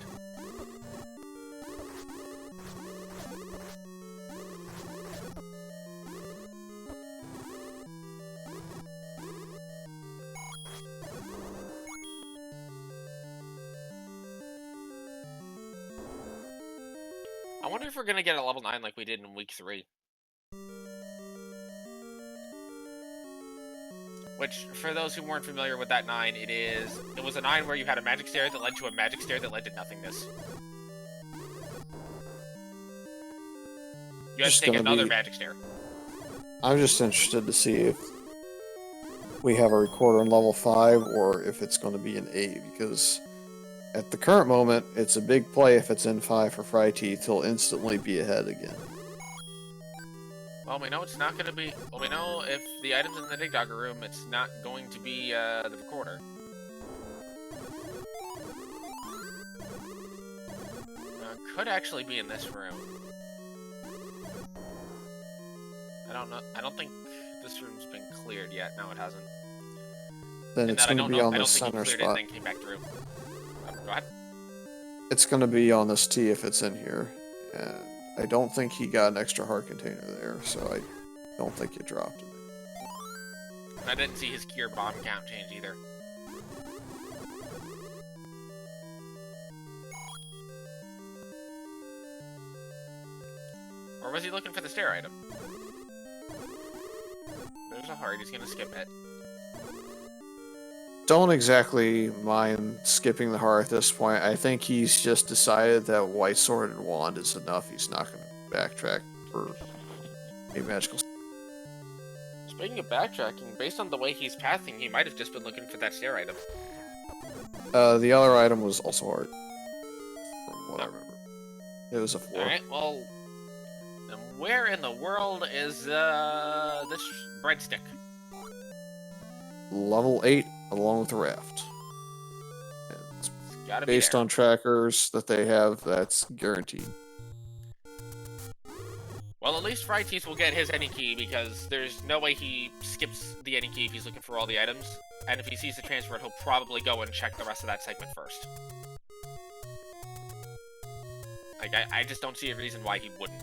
I wonder if we're gonna get a level 9 like we did in week 3. Which, for those who weren't familiar with that 9, it was a 9 where you had a magic stair that led to a magic stair that led to nothingness. You had to take another magic stair. I'm just interested to see if we have a recorder in level 5 or if it's going to be an 8, because at the current moment, it's a big play if it's in 5 for fryteeth. He'll instantly be ahead again. Well, we know it's not going to be... Well, we know if the item's in the Dig Dogger room, it's not going to be the recorder. Could actually be in this room. I don't know. I don't think this room's been cleared yet. No, it hasn't. Then it's going to be on the center spot. And then came back through. Go ahead. It's going to be on this T if it's in here. And I don't think he got an extra heart container there, so I don't think it dropped it. I didn't see his gear bomb count change either. Or was he looking for the stair item? There's a heart, he's gonna skip it. Don't exactly mind skipping the heart at this point. I think he's just decided that White Sword and Wand is enough. He's not going to backtrack for a magical... Speaking of backtracking, based on the way he's pathing, he might have just been looking for that stair item. The other item was also heart, from what I remember. It was a 4. Alright, well... Then where in the world is this breadstick? Level 8, along with the raft. It's gotta be based on trackers that they have, that's guaranteed. Well, at least fryteeth will get his any key, because there's no way he skips the any key if he's looking for all the items. And if he sees the transfer, he'll probably go and check the rest of that segment first. Like, I just don't see a reason why he wouldn't.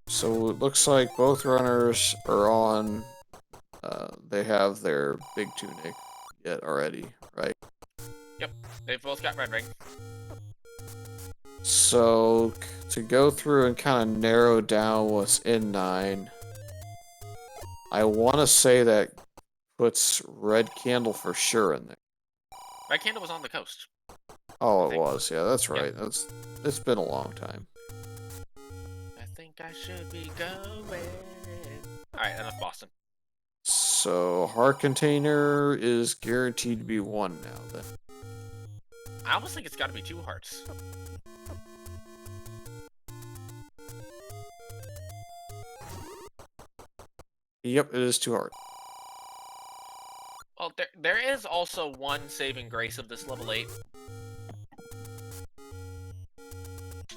So it looks like both runners are on... they have their big tunic yet already, right? Yep, they've both got red ring. So, to go through and kind of narrow down what's in 9, I want to say that puts Red Candle for sure in there. Red Candle was on the coast. Oh, it was. Yeah, that's right. Yep. It's been a long time. I think I should be going. Alright, enough Boston. So, heart container is guaranteed to be 1 now, then. I almost think it's got to be 2 hearts. Yep, it is 2 heart. Well, there is also one saving grace of this level 8.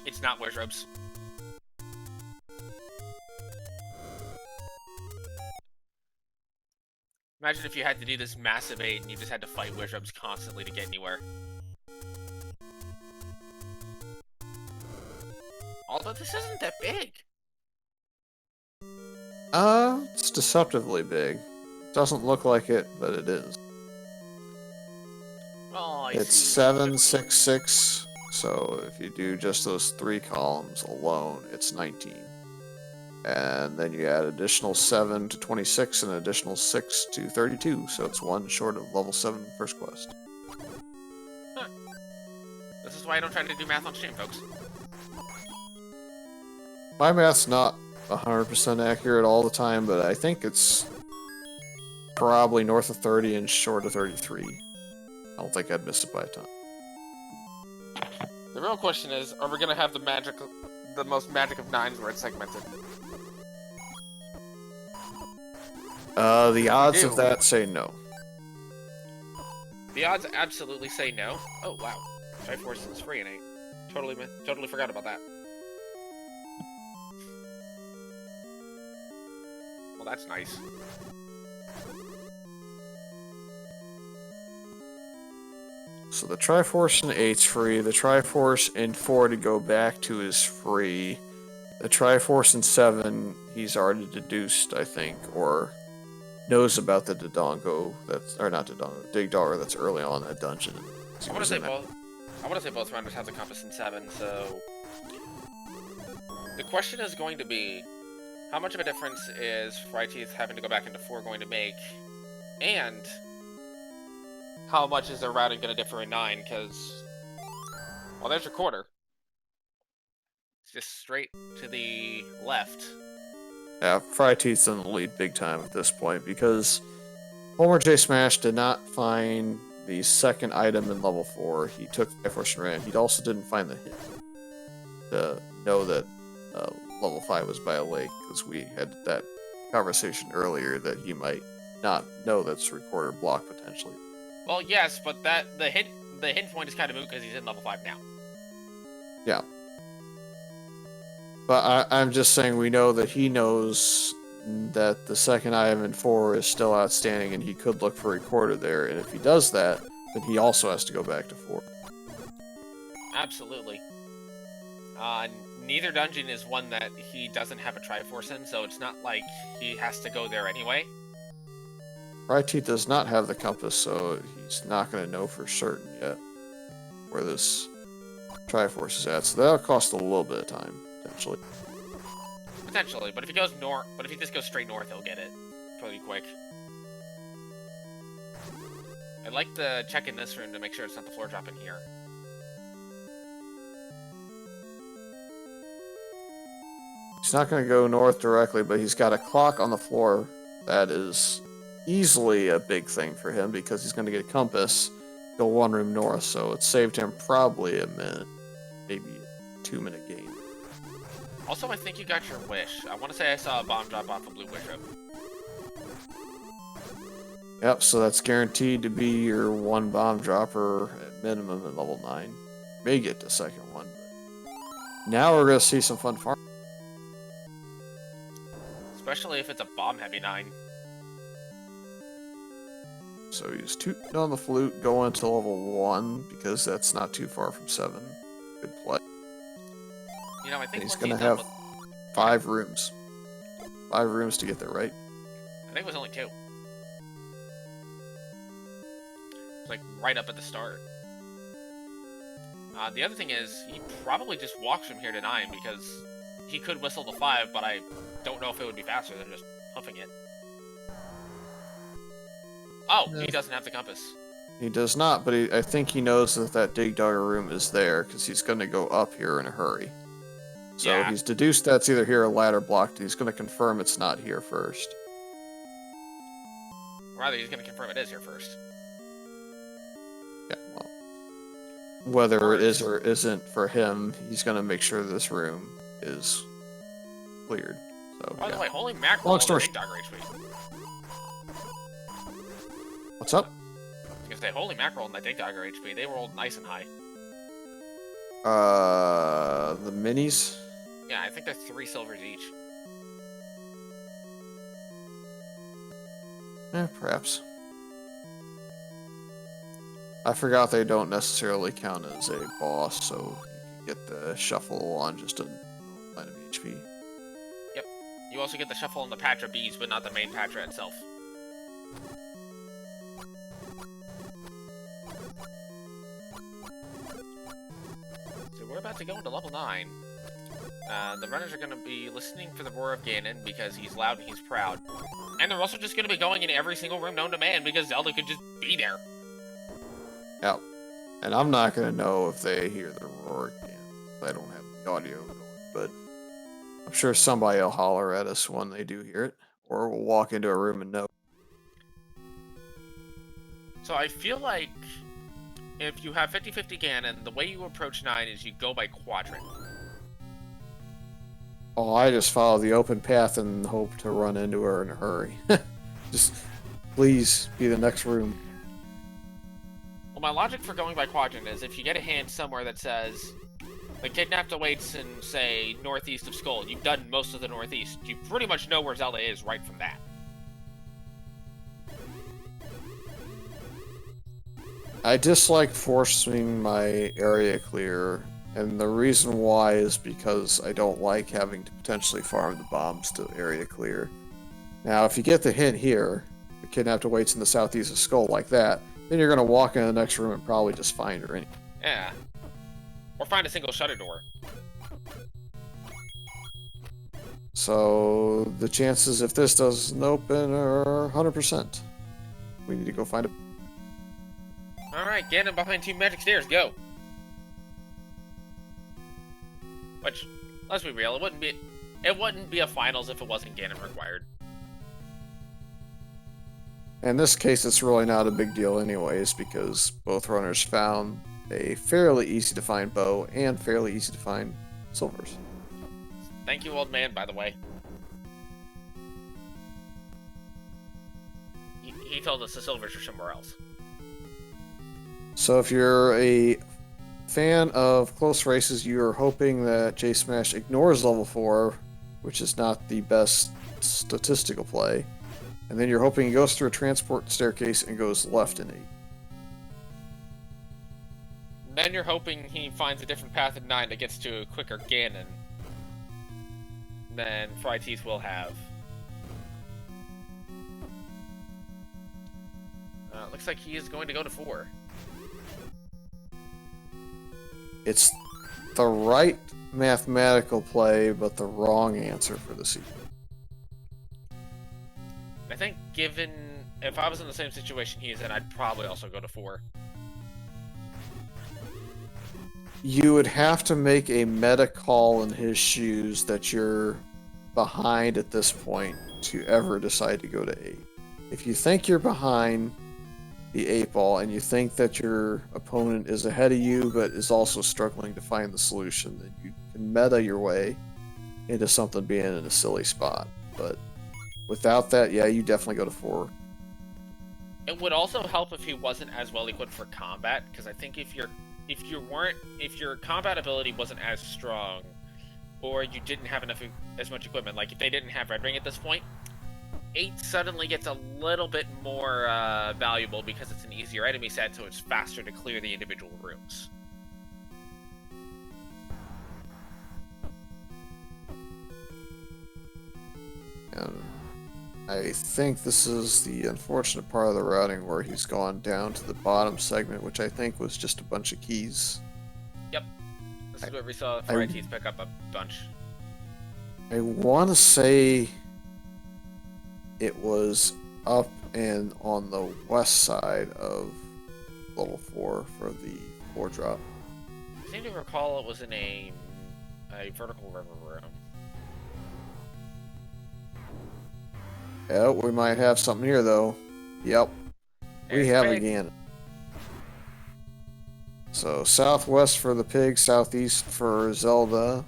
It's not Where's Robes. Imagine if you had to do this massive 8 and you just had to fight Where's Robes constantly to get anywhere. Although this isn't that big. It's deceptively big. Doesn't look like it, but it is. Oh, it's 766, so if you do just those 3 columns alone, it's 19. And then you add additional 7 to 26 and an additional 6 to 32, so it's 1 short of level 7 first quest. Huh. This is why I don't try to do math on stream, folks. My math's not 100% accurate all the time, but I think it's probably north of 30 and short of 33. I don't think I'd miss it by a ton. The real question is, are we gonna have the most magic of 9s where it's segmented? The odds of that say no. The odds absolutely say no. Oh wow, Triforce is free in 8. Totally forgot about that. Well, that's nice. So the Triforce in 8's free. The Triforce in 4 to go back to is free. The Triforce in 7, he's already deduced, I think, or knows about the Dodongo that's, or not Dodongo, Digdogger that's early on in that dungeon. I want to say both runners have the compass in 7, so the question is going to be, how much of a difference is fryteeth having to go back into 4 going to make, and how much is their routing going to differ in 9? Because, well, there's Recorder. It's just straight to the left. Yeah, fryteeth's in the lead big time at this point because homerjsmash did not find the second item in level 4. He took Triforce and ran. He also didn't find the hint to know that level 5 was by a lake, because we had that conversation earlier that he might not know that's Recorder block potentially. Well, yes, but the hint point is kind of moot because he's in level 5 now. Yeah. But I'm just saying we know that he knows that the second item in 4 is still outstanding and he could look for Recorder there, and if he does that, then he also has to go back to 4. Absolutely. Neither dungeon is one that he doesn't have a Triforce in, so it's not like he has to go there anyway. fryteeth does not have the compass, so he's not going to know for certain yet where this Triforce is at, so that'll cost a little bit of time, potentially. Potentially, but if he goes north, but if he just goes straight north, he'll get it pretty quick. I'd like to check in this room to make sure it's not the floor drop in here. He's not going to go north directly, but he's got a clock on the floor that is easily a big thing for him because he's going to get a compass, go 1 room north, so it saved him probably a minute, maybe a 2-minute gain. Also, I think you got your wish. I want to say I saw a bomb drop off a blue bishop. Yep, so that's guaranteed to be your 1 bomb dropper at minimum at level 9. May get to second one, but now we're going to see some fun farm. Especially if it's a bomb-heavy 9. So he's tooting on the flute, going to level 1, because that's not too far from 7. Good play. You know, I think and he's once going to done have 5 rooms. 5 rooms to get there, right? I think it was only 2. It's like right up at the start. The other thing is, he probably just walks from here to 9 because he could whistle the 5, but I don't know if it would be faster than just huffing it. Oh, he doesn't have the compass. He does not, but I think he knows that that Digdogger room is there because he's going to go up here in a hurry. So yeah. He's deduced that's either here or ladder blocked. He's going to confirm it's not here first. Rather, he's going to confirm it is here first. Yeah, well, whether it is or isn't for him, he's going to make sure this room is cleared. So, by the way, holy mackerel, Digdogger HP. What's up? I was going to say, holy mackerel in that Digdogger HP. They rolled nice and high. The minis? Yeah, I think they're 3 silvers each. Perhaps. I forgot they don't necessarily count as a boss, so you can get the shuffle on just a line of HP. Yep. You also get the shuffle on the Patra bees, but not the main Patra itself. So we're about to go into level 9. The runners are going to be listening for the roar of Ganon because he's loud and he's proud. And they're also just going to be going in every single room known to man because Zelda could just be there. Yep. And I'm not going to know if they hear the roar again. I don't have the audio going, but I'm sure somebody will holler at us when they do hear it, or we'll walk into a room and know. So I feel like if you have 50-50 Ganon, the way you approach 9 is you go by quadrant. Oh, I just follow the open path and hope to run into her in a hurry. Just please be the next room. Well, my logic for going by quadrant is if you get a hint somewhere that says, the kidnapped awaits in, say, northeast of Skull, you've done most of the northeast, you pretty much know where Zelda is right from that. I dislike forcing my area clear, and the reason why is because I don't like having to potentially farm the bombs to area clear. Now, if you get the hint here, the kidnapped awaits in the southeast of Skull like that, then you're going to walk in the next room and probably just find her anyway. Yeah. Or find a single shutter door. So the chances if this doesn't open are 100%. We need to go find it. Alright, Ganon behind 2 magic stairs, go! Which, let's be real, it wouldn't be a finals if it wasn't Ganon required. In this case, it's really not a big deal anyways, because both runners found a fairly easy to find bow and fairly easy to find silvers. Thank you, old man, by the way. He told us the silvers are somewhere else. So if you're a fan of close races, you're hoping that homerjsmash ignores level 4, which is not the best statistical play, and then you're hoping he goes through a transport staircase and goes left in 8. Then you're hoping he finds a different path in 9 that gets to a quicker Ganon than fryteeth will have. Looks like he is going to go to 4. It's the right mathematical play, but the wrong answer for the sequel. I think if I was in the same situation he is in, I'd probably also go to 4. You would have to make a meta call in his shoes that you're behind at this point to ever decide to go to 8. If you think you're behind the 8 ball and you think that your opponent is ahead of you but is also struggling to find the solution, then you can meta your way into something being in a silly spot. But without that, yeah, you definitely go to 4. It would also help if he wasn't as well equipped for combat, because I think if your combat ability wasn't as strong, or you didn't have as much equipment, like if they didn't have Red Ring at this point, 8 suddenly gets a little bit more valuable because it's an easier enemy set, so it's faster to clear the individual rooms. And I think this is the unfortunate part of the routing where he's gone down to the bottom segment, which I think was just a bunch of keys. Yep. This is where we saw fryteeth pick up a bunch. I want to say it was up and on the west side of level 4 for the 4 drop. I seem to recall it was in a vertical river room. Yeah, we might have something here though. Yep. We have again. So southwest for the pig, southeast for Zelda.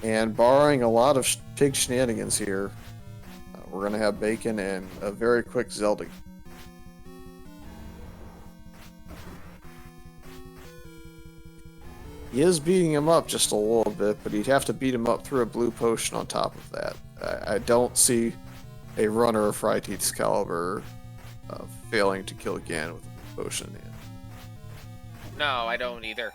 And barring a lot of pig shenanigans here, we're going to have bacon and a very quick Zelda. He is beating him up just a little bit, but he'd have to beat him up through a blue potion on top of that. I don't see a runner of fryteeth's caliber failing to kill again with a blue potion in hand. No, I don't either.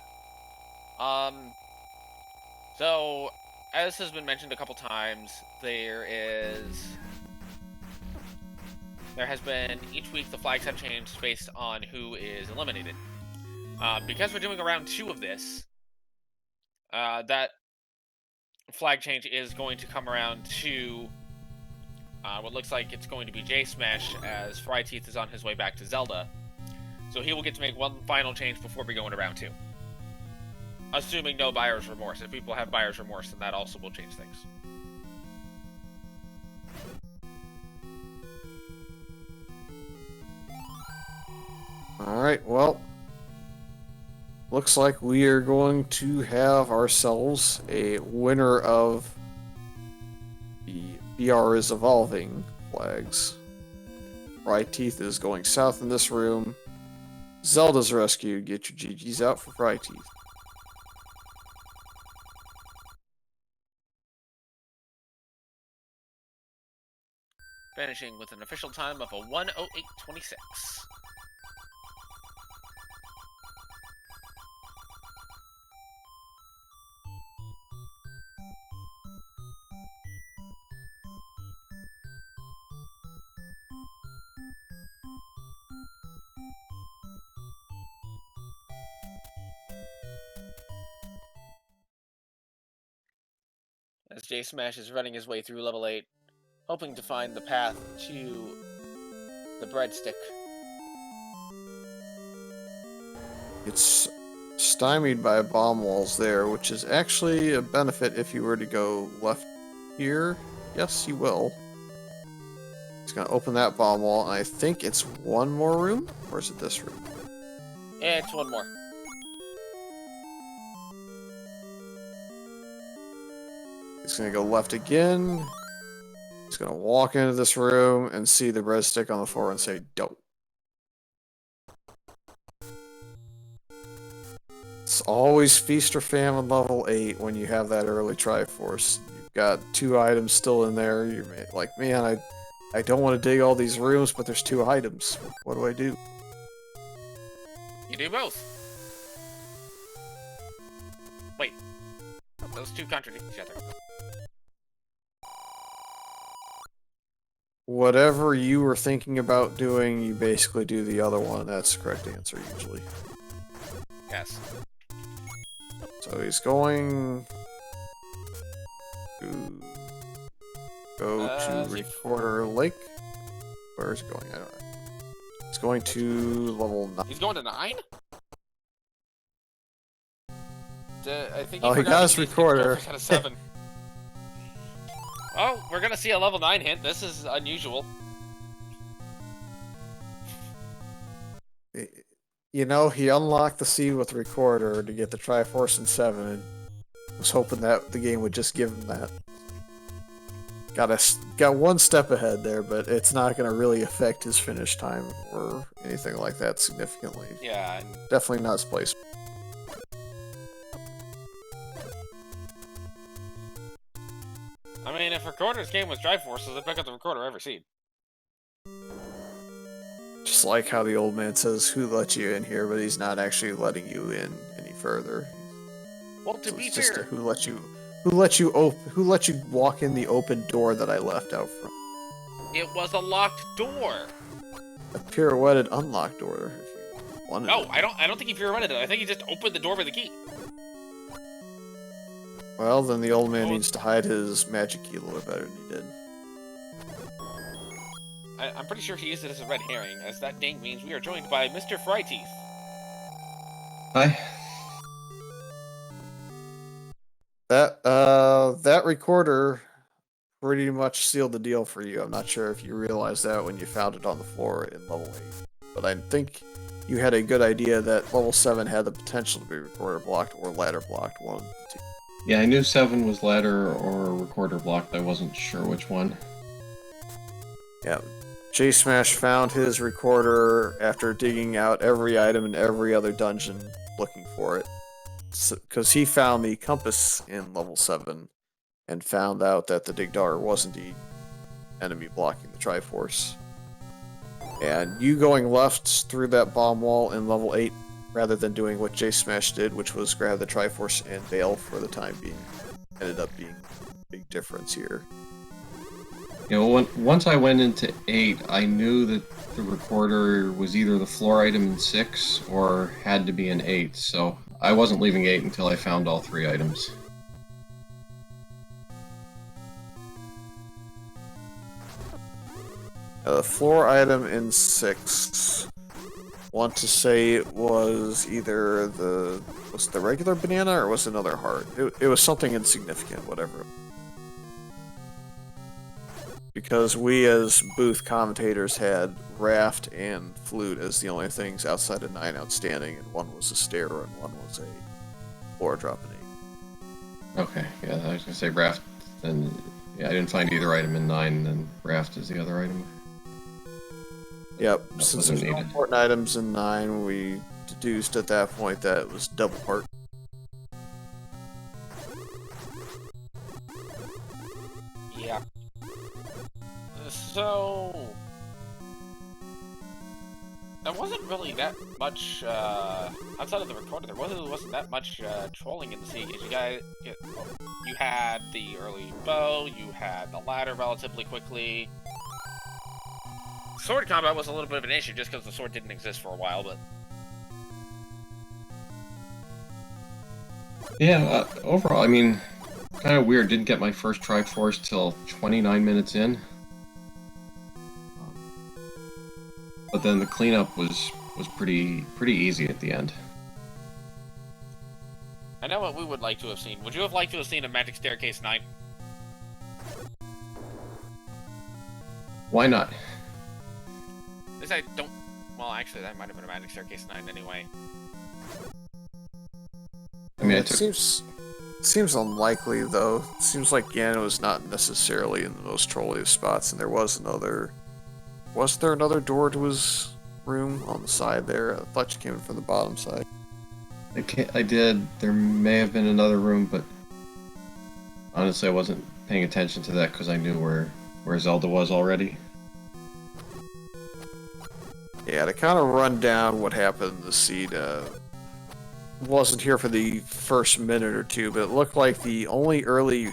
So, as has been mentioned a couple times, there has been, each week the flags have changed based on who is eliminated. Because we're doing a round 2 of this, that flag change is going to come around to what looks like it's going to be homerjsmash, as fryteeth is on his way back to Zelda. So he will get to make one final change before we go into round 2. Assuming no buyer's remorse. If people have buyer's remorse, then that also will change things. Alright, well, looks like we are going to have ourselves a winner of the BR is evolving flags. Fryteeth is going south in this room. Zelda's rescue. Get your GGs out for Fryteeth. Finishing with an official time of a 1:08:26. As homerjsmash is running his way through level 8, hoping to find the path to the breadstick. It's stymied by bomb walls there, which is actually a benefit if you were to go left here. Yes, you will. It's going to open that bomb wall, and I think it's one more room? Or is it this room? It's one more. He's going to go left again. He's going to walk into this room and see the breadstick on the floor and say, dope. It's always feast or famine level 8 when you have that early Triforce. You've got 2 items still in there. You're like, man, I don't want to dig all these rooms, but there's 2 items. What do I do? You do both. Wait. Those 2 contradict each other. Whatever you were thinking about doing, you basically do the other one. That's the correct answer, usually. Yes. So he's going to go to Recorder Lake. Where is he going? I don't know. He's going to level 9. He's going to 9? I think he got his recorder. Out of 7. Oh, we're gonna see a level 9 hint. This is unusual. You know, he unlocked the seed with Recorder to get the Triforce in 7, and was hoping that the game would just give him that. Got one step ahead there, but it's not going to really affect his finish time or anything like that significantly. Yeah. Definitely not his place. I mean, if Recorder's game was Triforces, I'd pick up the Recorder every seed. Just like how the old man says, who let you in here, but he's not actually letting you in any further. Well, to be just fair, who let you walk in the open door that I left out from. It was a locked door. A pirouetted unlocked door. If you wanted No, it. I don't think he pirouetted it. I think he just opened the door with a key. Well, then the old man needs to hide his magic key a little better than he did. I'm pretty sure he used it as a red herring, as that ding means we are joined by Mr. Fryteeth. Hi. That recorder pretty much sealed the deal for you. I'm not sure if you realized that when you found it on the floor in level 8. But I think you had a good idea that level 7 had the potential to be recorder blocked or ladder blocked, one of the two. Yeah, I knew 7 was ladder or recorder blocked. I wasn't sure which one. Yeah. homerjsmash found his recorder after digging out every item in every other dungeon looking for it. Because he found the compass in level 7 and found out that the Digdar was indeed enemy blocking the Triforce. And you going left through that bomb wall in level 8 rather than doing what homerjsmash did, which was grab the Triforce and bail for the time being, ended up being a big difference here. You know, once I went into 8, I knew that the recorder was either the floor item in 6 or had to be in 8, so I wasn't leaving 8 until I found all 3 items. Floor item in 6. Want to say it was either the regular banana or was it another heart? It was something insignificant, whatever. Because we as booth commentators had raft and flute as the only things outside of 9 outstanding, and one was a stair and one was a floor drop in 8. Okay, yeah, I was gonna say raft, and yeah, I didn't find either item in 9, then raft is the other item. Yep, That since wasn't there's no needed. important items in 9, we deduced at that point that it was double heart. Yeah. So there wasn't really that much outside of the recorder. There wasn't that much trolling in the sea. You had the early bow, you had the ladder relatively quickly. Sword combat was a little bit of an issue just because the sword didn't exist for a while, but Yeah, overall, I mean, kind of weird. Didn't get my first Triforce till 29 minutes in. But then the cleanup was pretty easy at the end. I know what we would like to have seen. Would you have liked to have seen a Magic Staircase 9? Why not? At least I don't... Well, actually, that might have been a Magic Staircase 9 anyway. I mean, It seems unlikely though. It seems like Ganon was not necessarily in the most trolly of spots, and there was another. Was there another door to his room on the side there? I thought you came in from the bottom side. I did. There may have been another room, but honestly, I wasn't paying attention to that because I knew where Zelda was already. Yeah, to kind of run down what happened in the seed. Wasn't here for the first minute or two, but it looked like the only early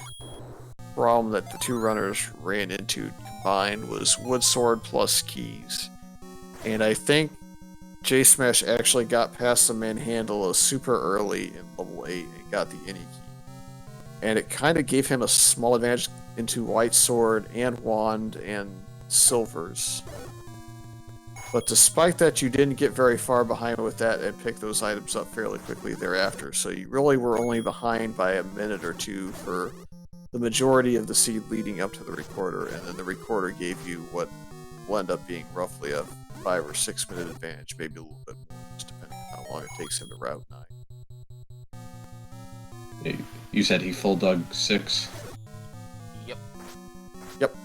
problem that the two runners ran into combined was wood sword plus keys. And I think homerjsmash actually got past the manhandle super early in level 8 and got the any key. And it kind of gave him a small advantage into white sword and wand and silvers. But despite that, you didn't get very far behind with that and pick those items up fairly quickly thereafter. So you really were only behind by a minute or two for the majority of the seed leading up to the recorder, and then the recorder gave you what will end up being roughly a 5 or 6 minute advantage, maybe a little bit more, just depending on how long it takes him to route 9. You said he full dug 6. Yep. Yep.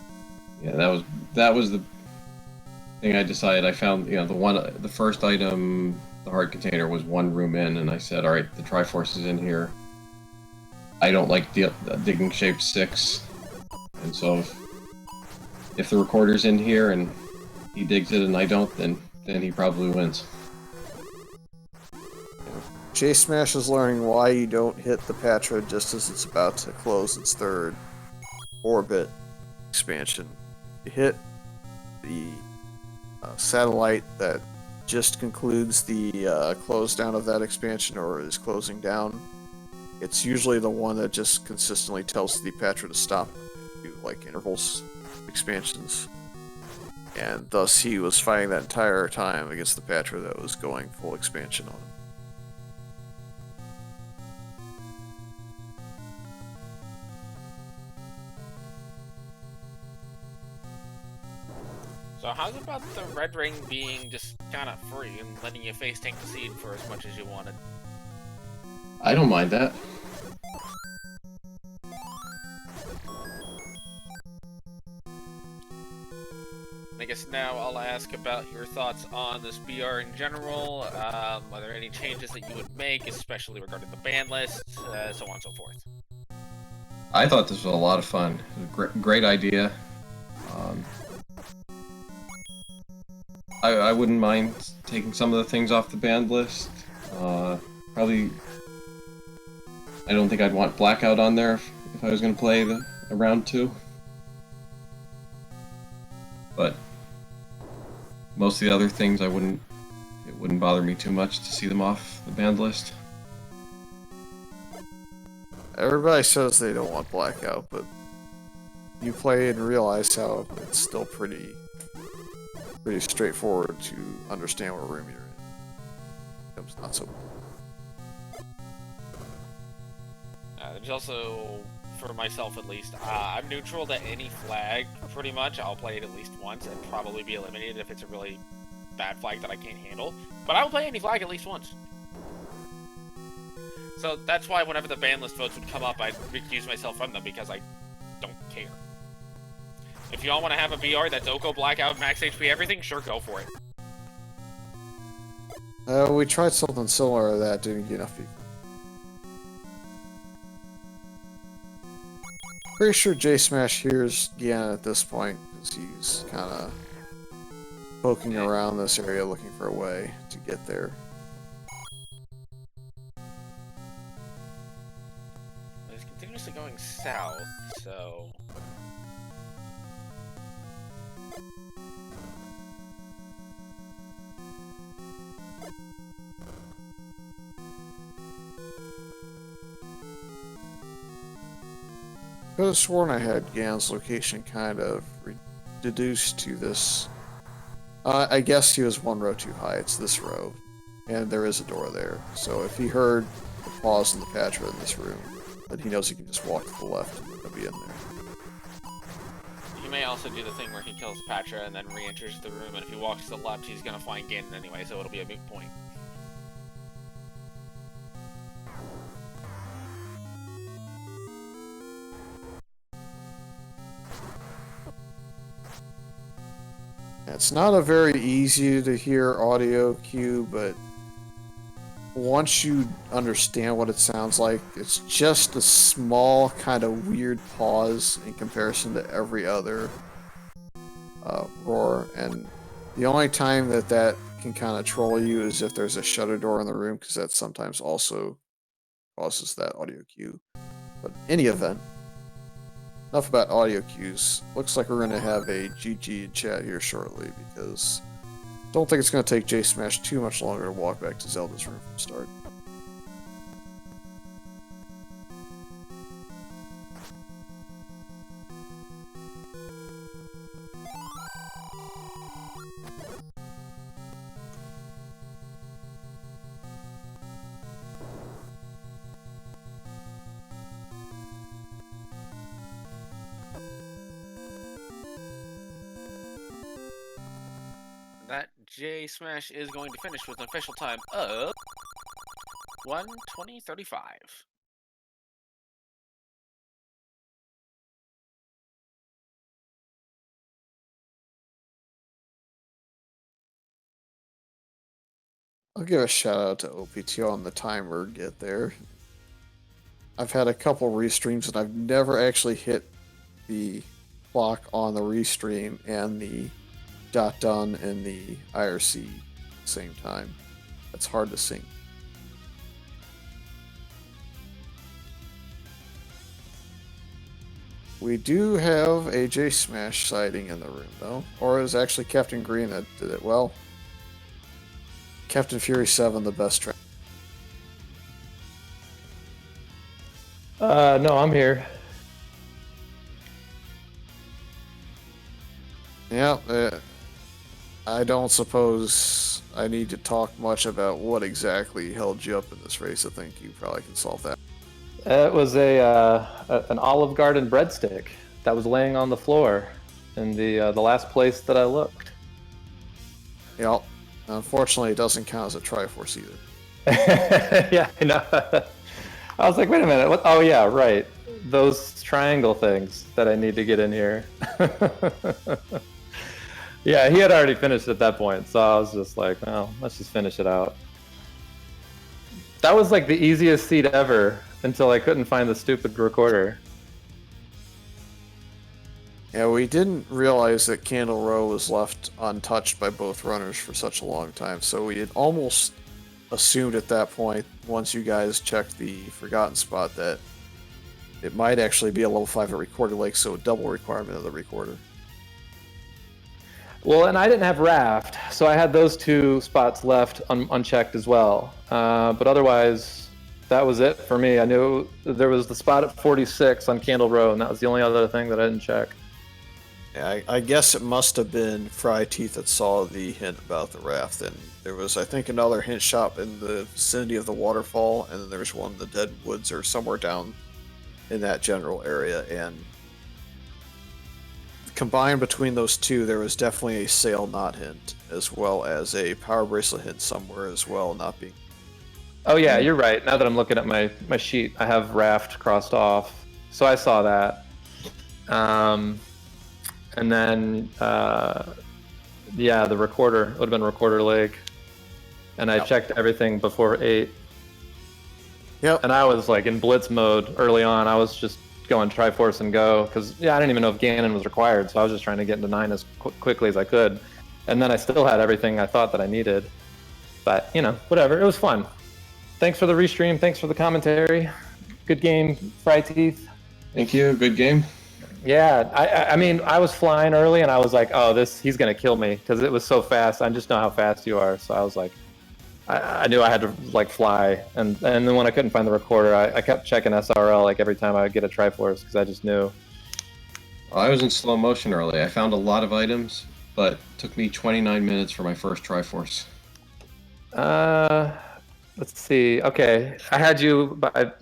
Yeah, that was the thing I decided. I found, the first item, the heart container, was one room in, and I said, all right, the Triforce is in here. I don't like digging shape 6, and so if the recorder's in here and he digs it and I don't, then he probably wins. homerjsmash is learning why you don't hit the Patra just as it's about to close its third orbit expansion. You hit the satellite that just concludes the close down of that expansion or is closing down. It's usually the one that just consistently tells the Patra to stop and do like intervals expansions. And thus he was fighting that entire time against the Patra that was going full expansion on him. So how's about the red ring being just kind of free and letting you face tank the seed for as much as you wanted? I don't mind that. I guess now I'll ask about your thoughts on this BR in general. Are there any changes that you would make, especially regarding the ban list, so on and so forth? I thought this was a lot of fun. It was a great idea. I wouldn't mind taking some of the things off the banned list. Probably, I don't think I'd want Blackout on there if I was going to play the round 2. But most of the other things, it wouldn't bother me too much to see them off the banned list. Everybody says they don't want Blackout, but you play and realize how it's still pretty pretty straightforward to understand what room you're in. It's not so. There's also, for myself at least, I'm neutral to any flag, pretty much. I'll play it at least once and probably be eliminated if it's a really bad flag that I can't handle. But I will play any flag at least once. So that's why whenever the ban list votes would come up, I'd recuse myself from them because I don't care. If you all want to have a BR that's Oko, Blackout, Max HP, everything, sure, go for it. We tried something similar to that, didn't get enough people. Pretty sure J-Smash hears Gian at this point, because he's kind of poking around this area looking for a way to get there. It's continuously going south, so... I could have sworn I had Gan's location kind of reduced to this. I guess he was one row too high. It's this row. And there is a door there. So if he heard the pause in the Patra in this room, then he knows he can just walk to the left and he'll be in there. He may also do the thing where he kills Patra and then re-enters the room, and if he walks to the left, he's going to find Ganon anyway, so it'll be a moot point. It's not a very easy to hear audio cue, but once you understand what it sounds like, it's just a small kind of weird pause in comparison to every other roar, and the only time that can kind of troll you is if there's a shutter door in the room, because that sometimes also causes that audio cue. But in any event, enough about audio cues. Looks like we're going to have a GG in chat here shortly, because I don't think it's going to take J-Smash too much longer to walk back to Zelda's room from start. That J-Smash is going to finish with an official time of 1:20:35. I'll give a shout out to OPTO on the timer get there. I've had a couple restreams and I've never actually hit the clock on the restream and the dot done in the IRC at the same time. That's hard to sync. We do have a J-Smash sighting in the room though, or it was actually Captain Green that did it. Well, Captain Fury 7, the best track. No, I'm here. Yeah, I don't suppose I need to talk much about what exactly held you up in this race. I think you probably can solve that. It was an Olive Garden breadstick that was laying on the floor in the last place that I looked. Yeah, unfortunately, it doesn't count as a Triforce either. Yeah, I know. I was like, wait a minute. What? Oh yeah, right. Those triangle things that I need to get in here. Yeah, he had already finished at that point, so I was just like, well, let's just finish it out. That was like the easiest seat ever until I couldn't find the stupid recorder. Yeah, we didn't realize that Candle Row was left untouched by both runners for such a long time, so we had almost assumed at that point, once you guys checked the Forgotten spot, that it might actually be a level 5 at Recorder Lake, so a double requirement of the recorder. Well, and I didn't have Raft, so I had those two spots left unchecked as well. But otherwise, that was it for me. I knew there was the spot at 46 on Candle Row, and that was the only other thing that I didn't check. I guess it must have been fryteeth that saw the hint about the raft, and there was, I think, another hint shop in the vicinity of the waterfall, and then there's one in the dead woods or somewhere down in that general area, and combined between those two, there was definitely a sail not hint, as well as a power bracelet hint somewhere as well, not being. Oh yeah, you're right. Now that I'm looking at my sheet, I have raft crossed off, so I saw that. And then yeah, the recorder would have been recorder lake, and I checked everything before 8. Yep. And I was like in blitz mode early on. I was just going Triforce and go because I didn't even know if Ganon was required, so I was just trying to get into 9 as quickly as I could. And then I still had everything I thought that I needed. But whatever. It was fun. Thanks for the restream. Thanks for the commentary. Good game, fryteeth. Thank you. Good game. Yeah, I mean, I was flying early, and I was like, oh, he's gonna kill me because it was so fast. I just know how fast you are, so I was like, I knew I had to like fly, and then when I couldn't find the recorder, I kept checking SRL like every time I would get a Triforce because I just knew. Well, I was in slow motion early. I found a lot of items, but it took me 29 minutes for my first Triforce. Let's see. Okay, I had you by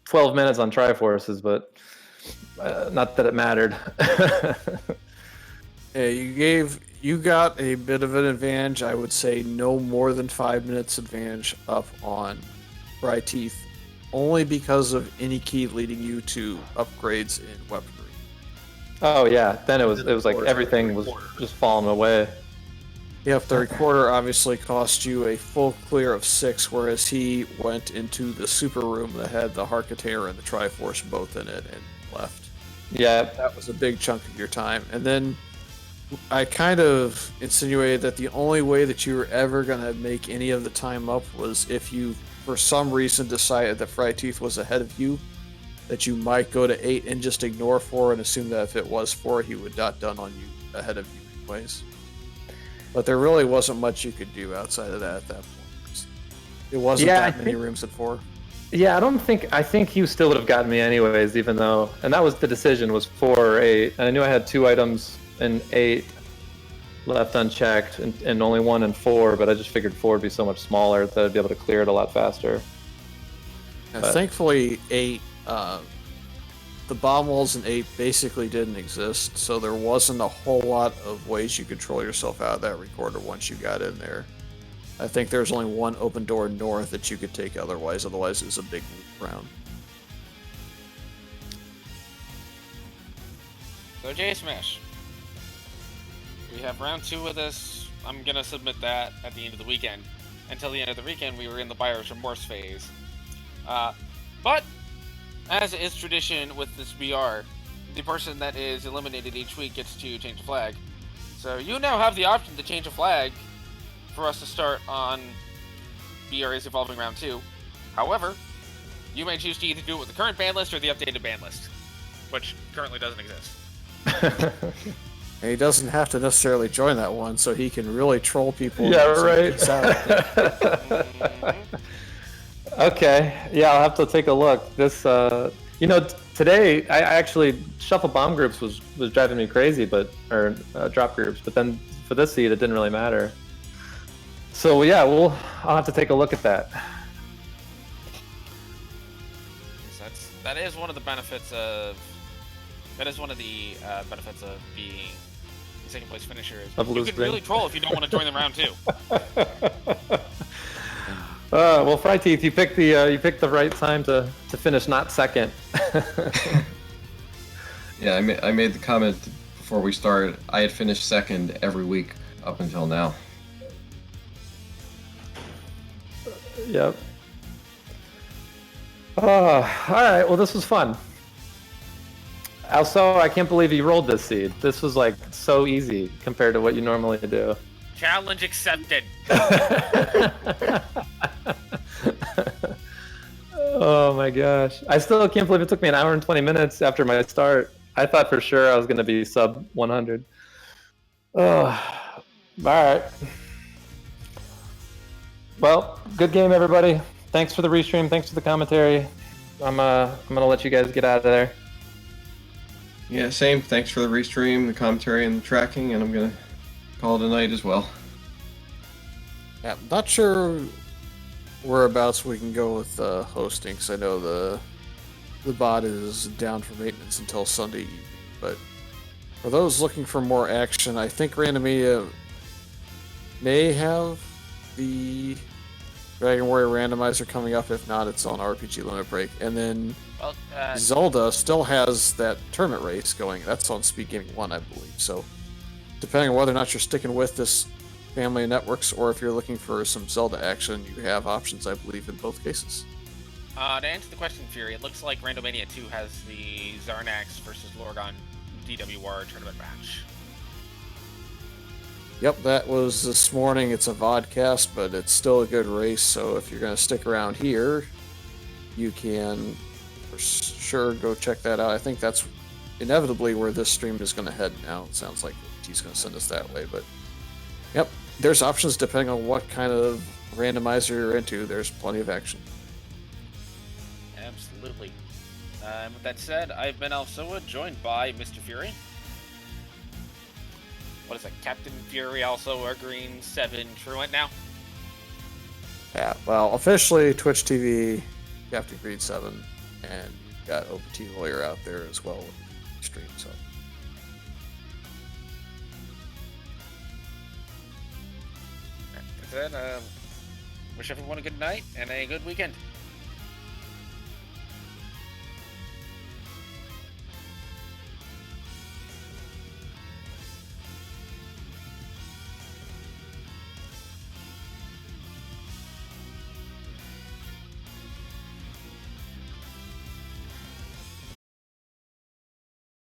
12 minutes on Triforces, but not that it mattered. Yeah, you got a bit of an advantage. I would say no more than 5 minutes advantage up on fryteeth, only because of any key leading you to upgrades in weaponry. Oh yeah, then it was like everything was just falling away. Yep, the recorder obviously cost you a full clear of 6, whereas he went into the super room that had the heart container and the Triforce both in it and left. Yeah, That was a big chunk of your time. And then I kind of insinuated that the only way that you were ever going to make any of the time up was if you, for some reason, decided that fryteeth was ahead of you, that you might go to 8 and just ignore 4 and assume that if it was 4, he would not done on you ahead of you anyways. But there really wasn't much you could do outside of that at that point. It wasn't that many rooms at 4. Yeah, I think you still would have gotten me anyways, even though, and that was the decision, was 4 or 8, and I knew I had 2 items in 8 left unchecked, and only 1 in 4, but I just figured 4 would be so much smaller that I'd be able to clear it a lot faster. Thankfully, 8, the bomb walls in 8 basically didn't exist, so there wasn't a whole lot of ways you could troll yourself out of that recorder once you got in there. I think there's only one open door north that you could take otherwise it's a big loop round. So homerjsmash. We have round 2 with us. I'm gonna submit that at the end of the weekend. Until the end of the weekend, we were in the buyer's remorse phase. But as is tradition with this BR, the person that is eliminated each week gets to change a flag. So you now have the option to change a flag for us to start on BR's Evolving Round 2. However, you may choose to either do it with the current ban list or the updated ban list, which currently doesn't exist. And he doesn't have to necessarily join that one, so he can really troll people. Yeah, right. Okay, yeah, I'll have to take a look. This, today I actually shuffle bomb groups was driving me crazy, or drop groups. But then for this seed, it didn't really matter. So yeah, I'll have to take a look at that. That is one of the benefits of being the second place finisher. You can really troll if you don't want to join them round 2. Well, fryteeth, you picked the right time to finish, not second. Yeah, I made the comment before we started. I had finished second every week up until now. Yep. All right. Well, this was fun. Also, I can't believe you rolled this seed. This was like so easy compared to what you normally do. Challenge accepted. Oh my gosh. I still can't believe it took me an hour and 20 minutes after my start. I thought for sure I was going to be sub 100. Oh, all right. Well, good game, everybody. Thanks for the restream. Thanks for the commentary. I'm gonna let you guys get out of there. Yeah, same. Thanks for the restream, the commentary, and the tracking, and I'm gonna call it a night as well. Yeah, not sure whereabouts we can go with hosting, because I know the bot is down for maintenance until Sunday evening. But for those looking for more action, I think Randomania may have the Dragon Warrior randomizer coming up. If not, it's on RPG Limit Break. And then Well, Zelda still has that tournament race going. That's on Speed Gaming 1, I believe. So depending on whether or not you're sticking with this family of networks, or if you're looking for some Zelda action, you have options, I believe, in both cases. to answer the question, Fury, it looks like Randomania 2 has the Zarnax versus Lorgon DWR tournament match. Yep, that was this morning. It's a vodcast, but it's still a good race. So if you're going to stick around here, you can for sure go check that out. I think that's inevitably where this stream is going to head now. It sounds like he's going to send us that way. But yep, there's options depending on what kind of randomizer you're into. There's plenty of action. Absolutely. With that said, I've been Alsoa, joined by Mr. Fury. What is it? Captain Fury, also our Green 7 truant now? Yeah, well, officially Twitch TV, Captain Greed 7, and you've got OPT Lawyer out there as well with the stream. So That's it. Wish everyone a good night and a good weekend.